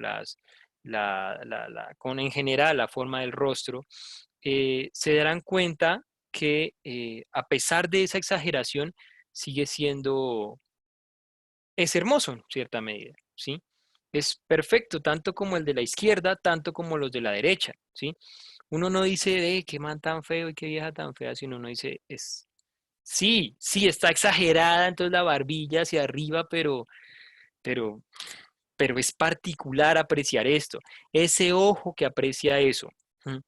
En general la forma del rostro. Se darán cuenta que a pesar de esa exageración, sigue siendo, es hermoso en cierta medida, ¿sí? Es perfecto, tanto como el de la izquierda, tanto como los de la derecha, ¿sí? Uno no dice, qué man tan feo y qué vieja tan fea, sino uno dice, sí, sí, está exagerada, entonces la barbilla hacia arriba, pero, pero es particular apreciar esto. Ese ojo que aprecia eso, ¿m?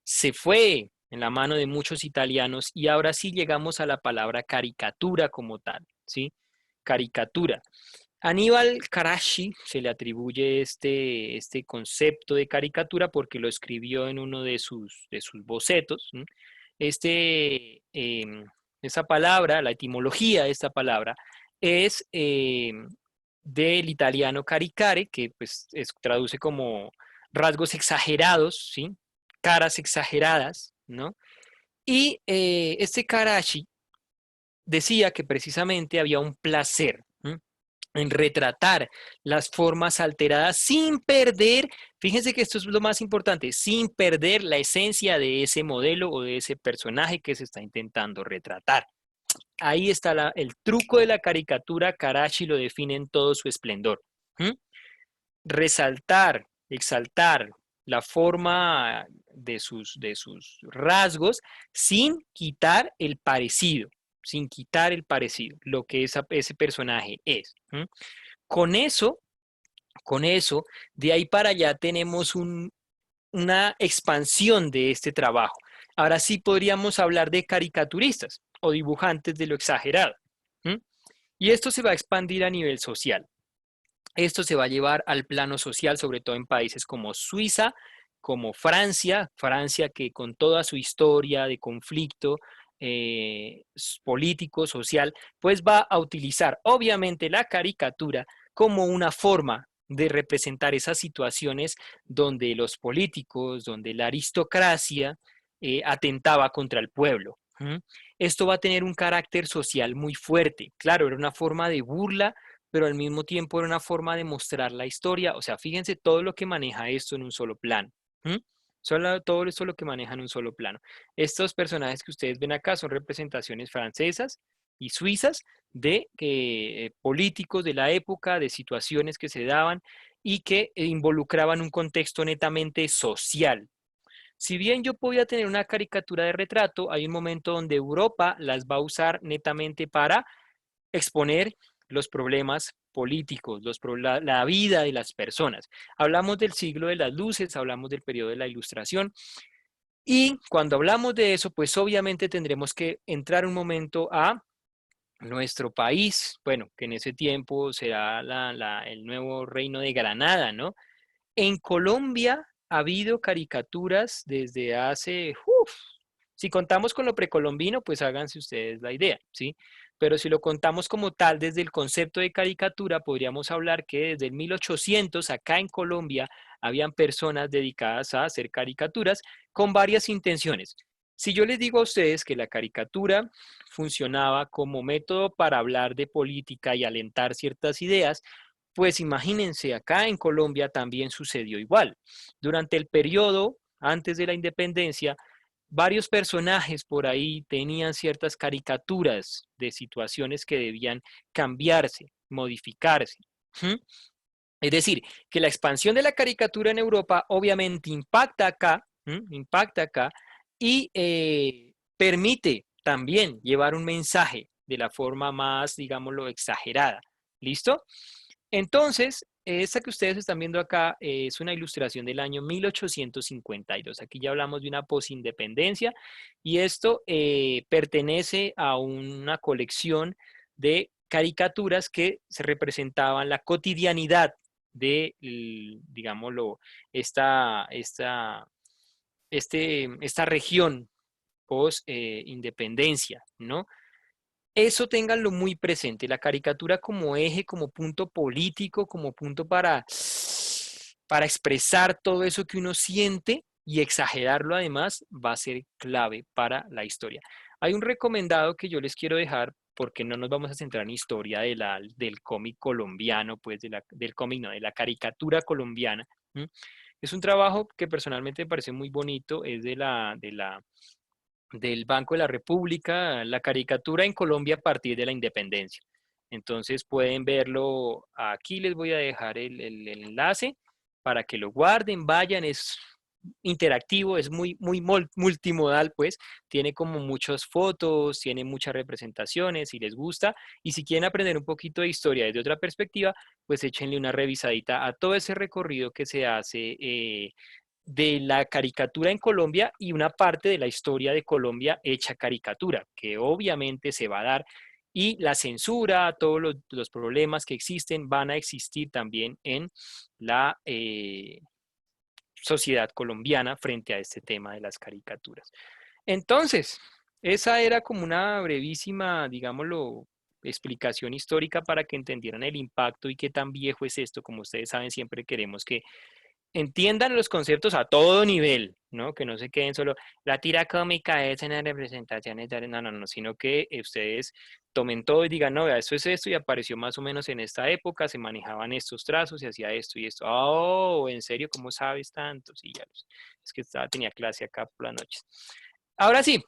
Se fue en la mano de muchos italianos y ahora sí llegamos a la palabra caricatura como tal, ¿sí? Caricatura. Aníbal Carracci se le atribuye este concepto de caricatura porque lo escribió en uno de sus bocetos. ¿Sí? Este, esa palabra, la etimología de esta palabra, es del italiano caricare, que pues traduce como rasgos exagerados, ¿sí? Caras exageradas, ¿no? Y este Carracci decía que precisamente había un placer, ¿sí? En retratar las formas alteradas sin perder, fíjense que esto es lo más importante, sin perder la esencia de ese modelo o de ese personaje que se está intentando retratar. Ahí está el truco de la caricatura, Carracci lo define en todo su esplendor. ¿Mm? Resaltar, exaltar la forma de sus rasgos sin quitar el parecido, lo que ese personaje es. ¿Mm? Con eso, con eso, de ahí para allá tenemos una expansión de este trabajo. Ahora sí podríamos hablar de caricaturistas o dibujantes de lo exagerado. ¿Mm? Y esto se va a expandir a nivel social. Esto se va a llevar al plano social, sobre todo en países como Suiza, como Francia, Francia que con toda su historia de conflicto político, social, pues va a utilizar obviamente la caricatura como una forma de representar esas situaciones donde los políticos, donde la aristocracia atentaba contra el pueblo. ¿Mm? Esto va a tener un carácter social muy fuerte. Claro, era una forma de burla, pero al mismo tiempo era una forma de mostrar la historia. O sea, fíjense todo lo que maneja esto en un solo plano. ¿Mm? Todo esto lo que maneja en un solo plano. Estos personajes que ustedes ven acá son representaciones francesas y suizas de políticos de la época, de situaciones que se daban y que involucraban un contexto netamente social. Si bien yo podía tener una caricatura de retrato, hay un momento donde Europa las va a usar netamente para exponer los problemas políticos, la vida de las personas. Hablamos del siglo de las luces, hablamos del periodo de la Ilustración, y cuando hablamos de eso, pues obviamente tendremos que entrar un momento a nuestro país, bueno, que en ese tiempo será el nuevo reino de Granada, ¿no? En Colombia ha habido caricaturas desde hace, si contamos con lo precolombino, pues háganse ustedes la idea, ¿sí? Pero si lo contamos como tal desde el concepto de caricatura, podríamos hablar que desde el 1800 acá en Colombia habían personas dedicadas a hacer caricaturas con varias intenciones. Si yo les digo a ustedes que la caricatura funcionaba como método para hablar de política y alentar ciertas ideas, pues imagínense, acá en Colombia también sucedió igual. Durante el periodo antes de la independencia, varios personajes por ahí tenían ciertas caricaturas de situaciones que debían cambiarse, modificarse. ¿Mm? Es decir, que la expansión de la caricatura en Europa obviamente impacta acá, impacta acá y permite también llevar un mensaje de la forma más, digámoslo, exagerada. ¿Listo? Entonces, esta que ustedes están viendo acá es una ilustración del año 1852. Aquí ya hablamos de una posindependencia y esto pertenece a una colección de caricaturas que se representaban la cotidianidad de, digámoslo, esta región post-independencia, ¿no? Eso ténganlo muy presente, la caricatura como eje, como punto político, como punto para expresar todo eso que uno siente y exagerarlo además va a ser clave para la historia. Hay un recomendado que yo les quiero dejar porque no nos vamos a centrar en historia del cómic colombiano, pues del cómic, no, de la caricatura colombiana. ¿M? Es un trabajo que personalmente me parece muy bonito, es del Banco de la República, la caricatura en Colombia a partir de la independencia. Entonces pueden verlo, aquí les voy a dejar el enlace para que lo guarden, vayan, es interactivo, es muy multimodal, pues tiene como muchas fotos, tiene muchas representaciones, si les gusta, y si quieren aprender un poquito de historia desde otra perspectiva, pues échenle una revisadita a todo ese recorrido que se hace de la caricatura en Colombia y una parte de la historia de Colombia hecha caricatura, que obviamente se va a dar y la censura, todos los problemas que existen van a existir también en la sociedad colombiana frente a este tema de las caricaturas. Entonces, esa era como una brevísima, digámoslo, explicación histórica para que entendieran el impacto y qué tan viejo es esto. Como ustedes saben, siempre queremos que entiendan los conceptos a todo nivel, ¿no? Que no se queden solo, la tira cómica es en las representaciones, no, no, no, sino que ustedes tomen todo y digan, no, vea, esto es esto y apareció más o menos en esta época, se manejaban estos trazos y hacía esto y esto. Oh, ¿en serio? ¿Cómo sabes tanto? Sí, ya es que tenía clase acá por las noches. Ahora sí,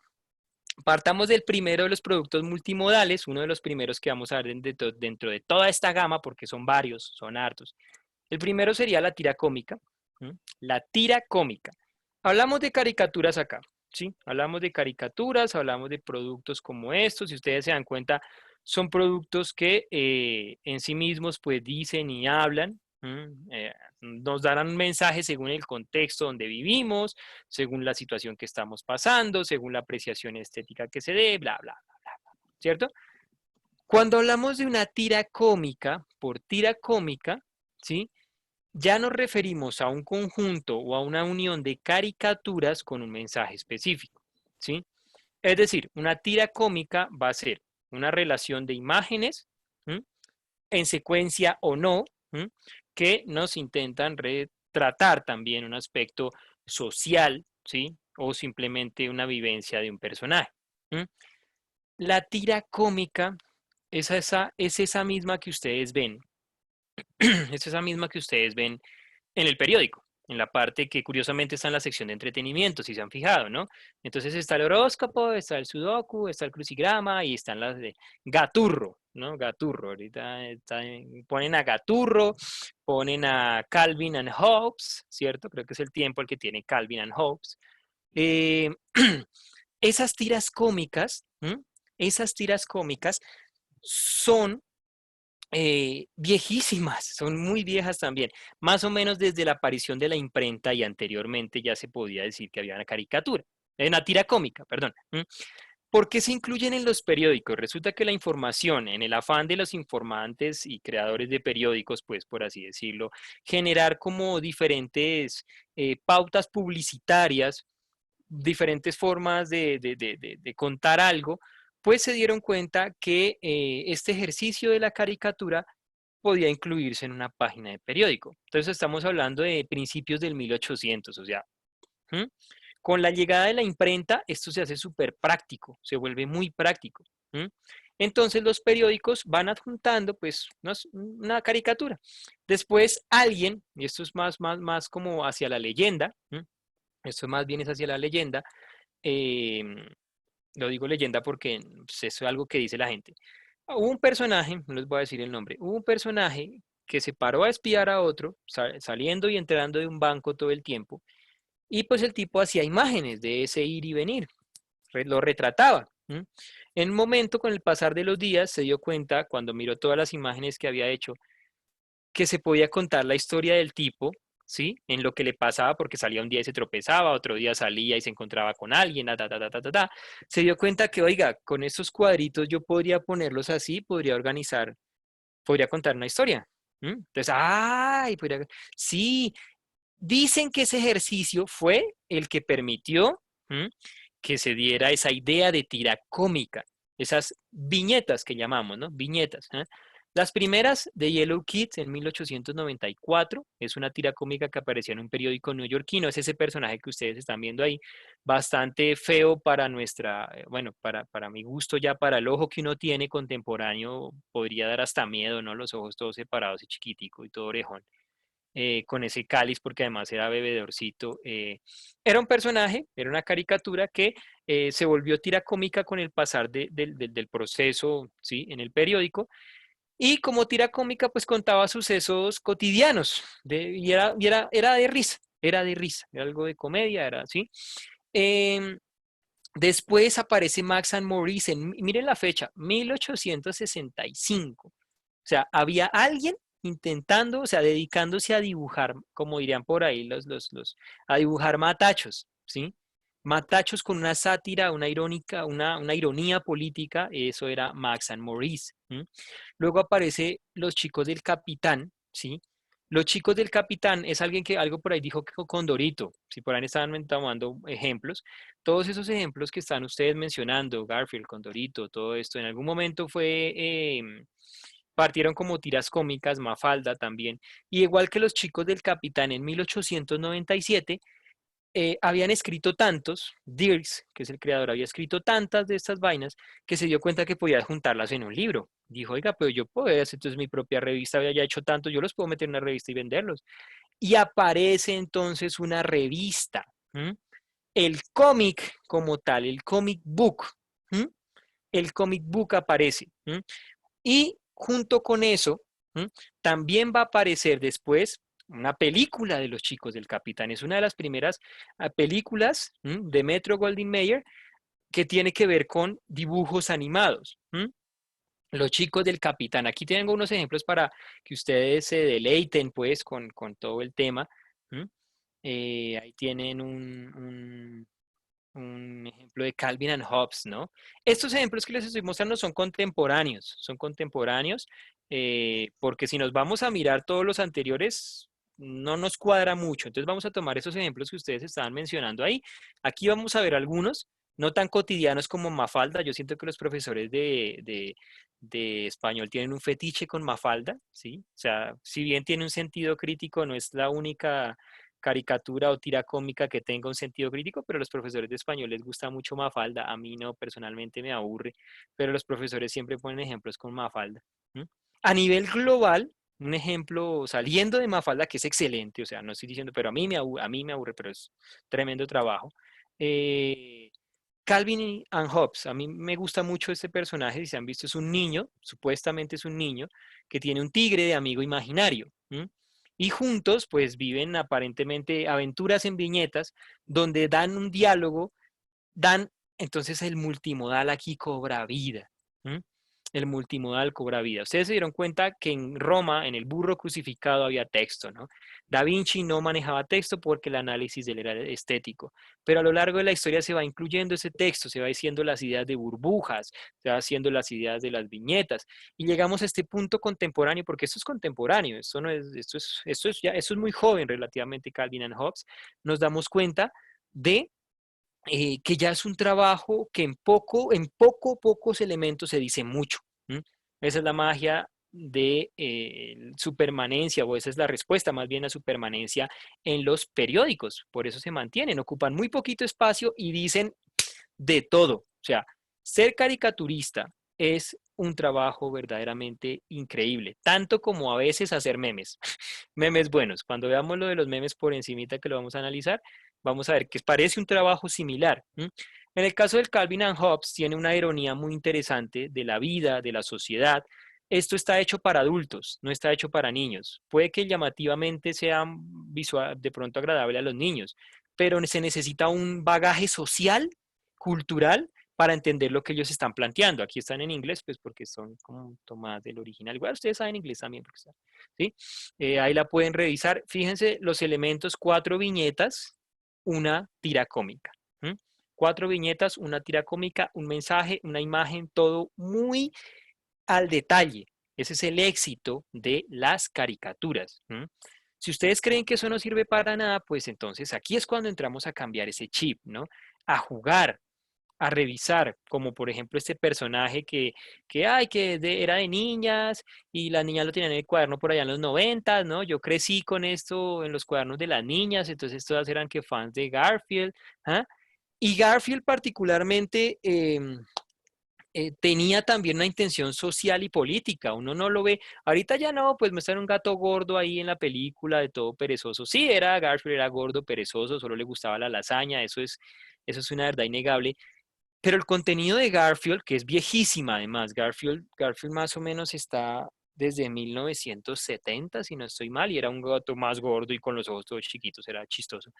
partamos del primero de los productos multimodales, uno de los primeros que vamos a ver dentro de toda esta gama, porque son varios, son hartos. El primero sería la tira cómica. La tira cómica. Hablamos de caricaturas acá, ¿sí? Hablamos de caricaturas, hablamos de productos como estos. Si ustedes se dan cuenta, son productos que en sí mismos pues dicen y hablan. Nos darán un mensaje según el contexto donde vivimos, según la situación que estamos pasando, según la apreciación estética que se dé, bla, bla, bla, bla, ¿cierto? Cuando hablamos de una tira cómica, por tira cómica, ¿sí? ya nos referimos a un conjunto o a una unión de caricaturas con un mensaje específico, ¿sí? Es decir, una tira cómica va a ser una relación de imágenes, ¿m? En secuencia o no, ¿m? Que nos intentan retratar también un aspecto social, ¿sí? O simplemente una vivencia de un personaje. ¿M? La tira cómica es esa misma que ustedes ven, es esa misma que ustedes ven en el periódico, en la parte que curiosamente está en la sección de entretenimiento, si se han fijado, ¿no? Entonces está el horóscopo, está el sudoku, está el crucigrama y están las de Gaturro, ¿no? Gaturro, ahorita ponen a Gaturro, ponen a Calvin and Hobbes, ¿cierto? Creo que es el tiempo el que tiene Calvin and Hobbes. Eh, esas tiras cómicas, ¿m? Esas tiras cómicas son viejísimas, son muy viejas también, más o menos desde la aparición de la imprenta y anteriormente ya se podía decir que había una caricatura, una tira cómica, perdón. ¿Por qué se incluyen en los periódicos? Resulta que la información, en el afán de los informantes y creadores de periódicos, pues por así decirlo, generar como diferentes pautas publicitarias, diferentes formas de contar algo, pues se dieron cuenta que este ejercicio de la caricatura podía incluirse en una página de periódico. Entonces estamos hablando de principios del 1800, o sea, ¿hmm? Con la llegada de la imprenta, esto se hace súper práctico, se vuelve muy práctico. ¿Hmm? Entonces los periódicos van adjuntando pues una caricatura. Después alguien, y esto es más como hacia la leyenda, ¿hmm? Esto más bien es hacia la leyenda, eh, lo digo leyenda porque pues, eso es algo que dice la gente. Hubo un personaje, no les voy a decir el nombre, hubo un personaje que se paró a espiar a otro, saliendo y entrando de un banco todo el tiempo, y pues el tipo hacía imágenes de ese ir y venir, lo retrataba. En un momento, con el pasar de los días, se dio cuenta, cuando miró todas las imágenes que había hecho, que se podía contar la historia del tipo, ¿sí? En lo que le pasaba, porque salía un día y se tropezaba, otro día salía y se encontraba con alguien, Se dio cuenta que, oiga, con estos cuadritos yo podría ponerlos así, podría organizar, podría contar una historia. Entonces, ¡ay! Sí, dicen que ese ejercicio fue el que permitió que se diera esa idea de tira cómica, esas viñetas que llamamos, ¿no? Viñetas. Las primeras de Yellow Kids en 1894, es una tira cómica que apareció en un periódico neoyorquino, es ese personaje que ustedes están viendo ahí, bastante feo para nuestra, bueno, para mi gusto ya, para el ojo que uno tiene contemporáneo, podría dar hasta miedo, ¿no? Los ojos todos separados y chiquitico y todo orejón. Con ese cáliz, porque además era bebedorcito. Era un personaje, era una caricatura que se volvió tira cómica con el pasar del proceso, ¿sí? En el periódico. Y como tira cómica, pues contaba sucesos cotidianos era de risa, era algo de comedia, era así. Después aparece Max and Maurice, miren la fecha, 1865. O sea, había alguien intentando, o sea, dedicándose a dibujar, como dirían por ahí a dibujar matachos, ¿sí? Matachos con una sátira, una ironía política, eso era Max and Maurice. Luego aparece Los Chicos del Capitán, ¿sí? Los Chicos del Capitán es alguien que algo por ahí dijo que Condorito, si por ahí estaban tomando ejemplos, todos esos ejemplos que están ustedes mencionando, Garfield, Condorito, todo esto, en algún momento partieron como tiras cómicas, Mafalda también, y igual que Los Chicos del Capitán en 1897, habían escrito tantos, Dirks, que es el creador, había escrito tantas de estas vainas que se dio cuenta que podía juntarlas en un libro. Dijo, oiga, pero yo puedo hacer entonces mi propia revista, había ya hecho tanto, yo los puedo meter en una revista y venderlos. Y aparece entonces una revista, el cómic como tal, el comic book, el comic book aparece. Y junto con eso, también va a aparecer después una película de Los Chicos del Capitán. Es una de las primeras películas de Metro Goldwyn Mayer que tiene que ver con dibujos animados. Los Chicos del Capitán. Aquí tengo unos ejemplos para que ustedes se deleiten pues con todo el tema. Ahí tienen un ejemplo de Calvin and Hobbes, ¿no? Estos ejemplos que les estoy mostrando son contemporáneos, porque si nos vamos a mirar todos los anteriores, no nos cuadra mucho. Entonces vamos a tomar esos ejemplos que ustedes estaban mencionando ahí. Aquí vamos a ver algunos, no tan cotidianos como Mafalda. Yo siento que los profesores de español tienen un fetiche con Mafalda, ¿sí? O sea, si bien tiene un sentido crítico, no es la única caricatura o tira cómica que tenga un sentido crítico, pero a los profesores de español les gusta mucho Mafalda. A mí no, personalmente me aburre, pero los profesores siempre ponen ejemplos con Mafalda. ¿Mm? A nivel global, un ejemplo saliendo de Mafalda que es excelente, o sea, no estoy diciendo, pero a mí me aburre, pero es tremendo trabajo. Eh, Calvin and Hobbes, a mí me gusta mucho este personaje, si se han visto, es un niño, supuestamente es un niño, que tiene un tigre de amigo imaginario. Y juntos, pues viven aparentemente aventuras en viñetas, donde dan un diálogo, dan, entonces el multimodal aquí cobra vida. ¿Mm? El multimodal cobra vida. Ustedes se dieron cuenta que en Roma, en el burro crucificado, había texto, ¿no? Da Vinci no manejaba texto porque el análisis de él era estético, pero a lo largo de la historia se va incluyendo ese texto, se va diciendo las ideas de burbujas, se va haciendo las ideas de las viñetas, y llegamos a este punto contemporáneo, porque esto es contemporáneo, esto no es, esto es muy joven relativamente Calvin and Hobbes, nos damos cuenta de que ya es un trabajo que pocos elementos se dice mucho. ¿Mm? Esa es la magia de su permanencia, o esa es la respuesta más bien a su permanencia en los periódicos. Por eso se mantienen, ocupan muy poquito espacio y dicen de todo. O sea, ser caricaturista es un trabajo verdaderamente increíble, tanto como a veces hacer memes, memes buenos. Cuando veamos lo de los memes por encimita que lo vamos a analizar, vamos a ver que parece un trabajo similar. En el caso del Calvin and Hobbes tiene una ironía muy interesante de la vida, de la sociedad. Esto está hecho para adultos, no está hecho para niños. Puede que llamativamente sea visual, de pronto agradable a los niños, pero se necesita un bagaje social, cultural, para entender lo que ellos están planteando. Aquí están en inglés, pues porque son como tomadas del original. Igual ustedes saben inglés también, porque están, ¿sí? Ahí la pueden revisar. Fíjense los elementos, 4 viñetas, una tira cómica. ¿Mm? 4 viñetas, una tira cómica, un mensaje, una imagen, todo muy al detalle. Ese es el éxito de las caricaturas. Si ustedes creen que eso no sirve para nada, pues entonces aquí es cuando entramos a cambiar ese chip, ¿no? A jugar, a revisar, como por ejemplo este personaje que era de niñas y las niñas lo tenían en el cuaderno por allá en los 90, ¿no? Yo crecí con esto en los cuadernos de las niñas, entonces todas eran que fans de Garfield, ¿ah? Y Garfield particularmente tenía también una intención social y política. Uno no lo ve, ahorita ya no, pues muestran un gato gordo ahí en la película de todo perezoso. Sí, era Garfield, era gordo, perezoso, solo le gustaba la lasaña, eso es una verdad innegable. Pero el contenido de Garfield, que es viejísima además, Garfield más o menos está desde 1970, si no estoy mal, y era un gato más gordo y con los ojos todos chiquitos, era chistoso.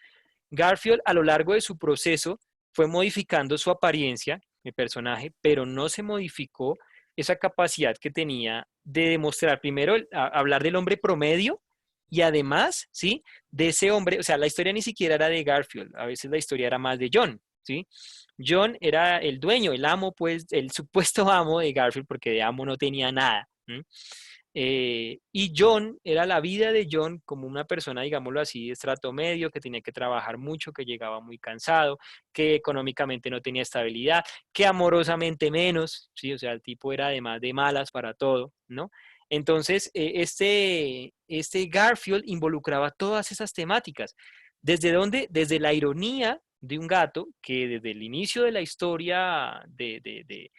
Garfield a lo largo de su proceso fue modificando su apariencia, el personaje, pero no se modificó esa capacidad que tenía de demostrar primero hablar del hombre promedio y además, ¿sí? De ese hombre, o sea, la historia ni siquiera era de Garfield, a veces la historia era más de John, ¿sí? John era el dueño, el amo, pues, el supuesto amo de Garfield, porque de amo no tenía nada. Y John, era la vida de John como una persona, digámoslo así, de estrato medio, que tenía que trabajar mucho, que llegaba muy cansado, que económicamente no tenía estabilidad, que amorosamente menos, ¿sí? O sea, el tipo era además de malas para todo, ¿no? Entonces, este Garfield involucraba todas esas temáticas. ¿Desde dónde? Desde la ironía de un gato que desde el inicio de la historia de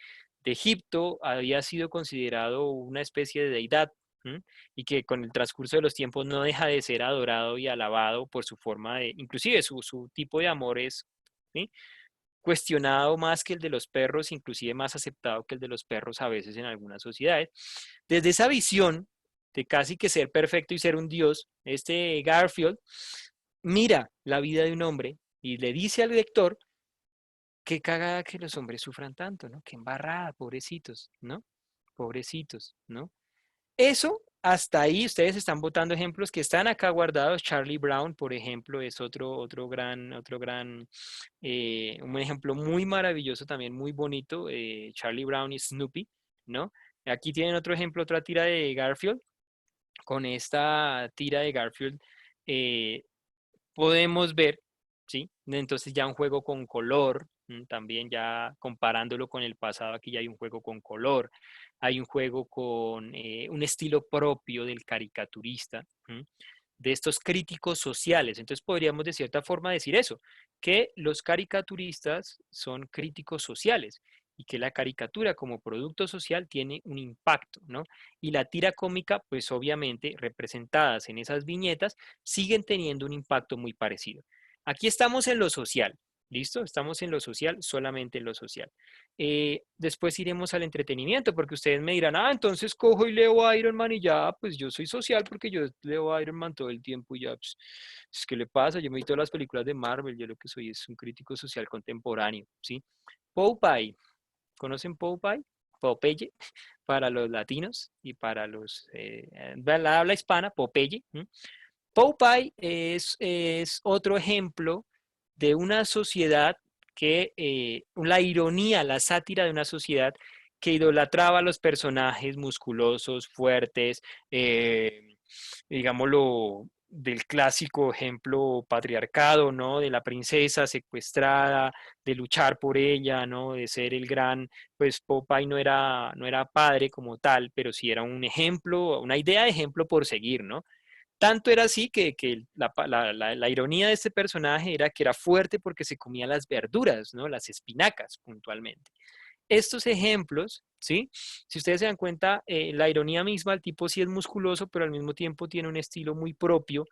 Egipto había sido considerado una especie de deidad, ¿m? Y que con el transcurso de los tiempos no deja de ser adorado y alabado por su forma de, inclusive su tipo de amor es, ¿sí? Cuestionado más que el de los perros, inclusive más aceptado que el de los perros a veces en algunas sociedades. Desde esa visión de casi que ser perfecto y ser un dios, este Garfield mira la vida de un hombre y le dice al lector: qué cagada que los hombres sufran tanto, ¿no? Qué embarrada, pobrecitos, ¿no? Pobrecitos, ¿no? Eso, hasta ahí, ustedes están botando ejemplos que están acá guardados. Charlie Brown, por ejemplo, es un ejemplo muy maravilloso, también muy bonito. Charlie Brown y Snoopy, ¿no? Aquí tienen otro ejemplo, otra tira de Garfield, con esta tira de Garfield eh, podemos ver, ¿sí? Entonces ya un juego con color, también ya comparándolo con el pasado, aquí ya hay un juego con color, hay un juego con un estilo propio del caricaturista, de estos críticos sociales. Entonces podríamos de cierta forma decir eso, que los caricaturistas son críticos sociales y que la caricatura como producto social tiene un impacto, ¿no? Y la tira cómica, pues obviamente representadas en esas viñetas, siguen teniendo un impacto muy parecido. Aquí estamos en lo social, ¿listo? Estamos en lo social, solamente en lo social. Después iremos al entretenimiento, porque ustedes me dirán, ah, entonces cojo y leo Iron Man y ya, pues yo soy social porque yo leo Iron Man todo el tiempo y ya, pues, ¿qué le pasa? Yo me vi todas las películas de Marvel, yo lo que soy es un crítico social contemporáneo, ¿sí? Popeye, ¿conocen Popeye? Popeye, para los latinos y para los, la habla hispana, Popeye. Popeye es otro ejemplo de una sociedad que, la ironía, la sátira de una sociedad que idolatraba a los personajes musculosos, fuertes, digámoslo, del clásico ejemplo patriarcado, ¿no? De la princesa secuestrada, de luchar por ella, ¿no? De ser el gran, pues Popeye no era padre como tal, pero sí era un ejemplo, una idea de ejemplo por seguir, ¿no? Tanto era así que la ironía de este personaje era que era fuerte porque se comía las verduras, ¿no? Las espinacas puntualmente. Estos ejemplos, ¿sí? Si ustedes se dan cuenta, la ironía misma, el tipo sí es musculoso, pero al mismo tiempo tiene un estilo muy propio.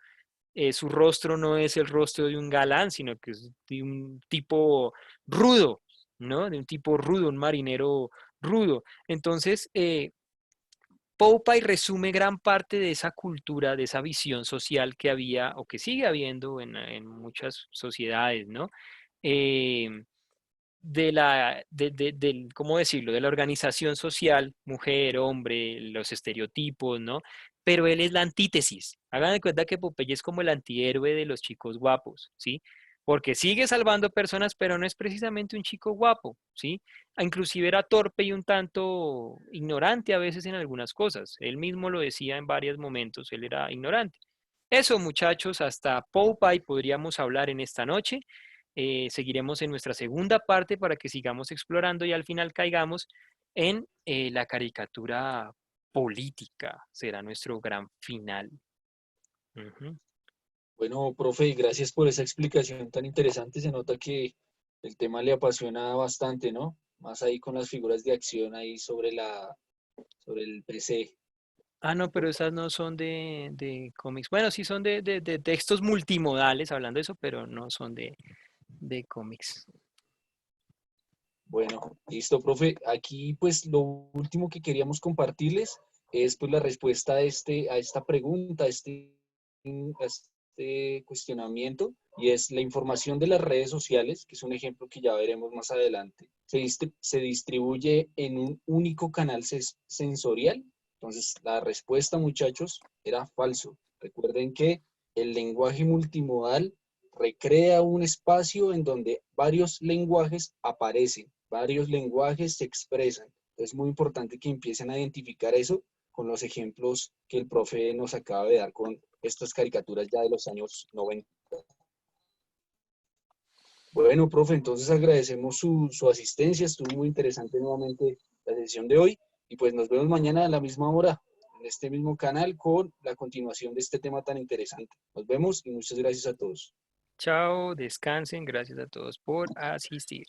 Su rostro no es el rostro de un galán, sino que es de un tipo rudo, ¿no? De un tipo rudo, un marinero rudo. Entonces, Popeye resume gran parte de esa cultura, de esa visión social que había o que sigue habiendo en muchas sociedades, ¿no? Eh, ¿cómo decirlo? De la organización social, mujer, hombre, los estereotipos, ¿no? Pero él es la antítesis. Hagan de cuenta que Popeye es como el antihéroe de los chicos guapos, ¿sí? Porque sigue salvando personas, pero no es precisamente un chico guapo, ¿sí? Inclusive era torpe y un tanto ignorante a veces en algunas cosas. Él mismo lo decía en varios momentos, él era ignorante. Eso, muchachos, hasta Popeye podríamos hablar en esta noche. Seguiremos en nuestra segunda parte para que sigamos explorando y al final caigamos en la caricatura política. Será nuestro gran final. Ujú. Bueno, profe, gracias por esa explicación tan interesante. Se nota que el tema le apasiona bastante, ¿no? Más ahí con las figuras de acción ahí sobre el PC. Ah, no, pero esas no son de cómics. Bueno, sí son de textos multimodales, hablando de eso, pero no son de cómics. Bueno, listo, profe. Aquí pues lo último que queríamos compartirles es pues la respuesta a esta pregunta, a este cuestionamiento, y es la información de las redes sociales, que es un ejemplo que ya veremos más adelante. Se distribuye en un único canal sensorial. Entonces, la respuesta, muchachos, era falso. Recuerden que el lenguaje multimodal recrea un espacio en donde varios lenguajes aparecen, varios lenguajes se expresan. Es muy importante que empiecen a identificar eso con los ejemplos que el profe nos acaba de dar con estas caricaturas ya de los años 90. Bueno, profe, entonces agradecemos su asistencia, estuvo muy interesante nuevamente la sesión de hoy y pues nos vemos mañana a la misma hora en este mismo canal con la continuación de este tema tan interesante. Nos vemos y muchas gracias a todos. Chao, descansen, gracias a todos por asistir.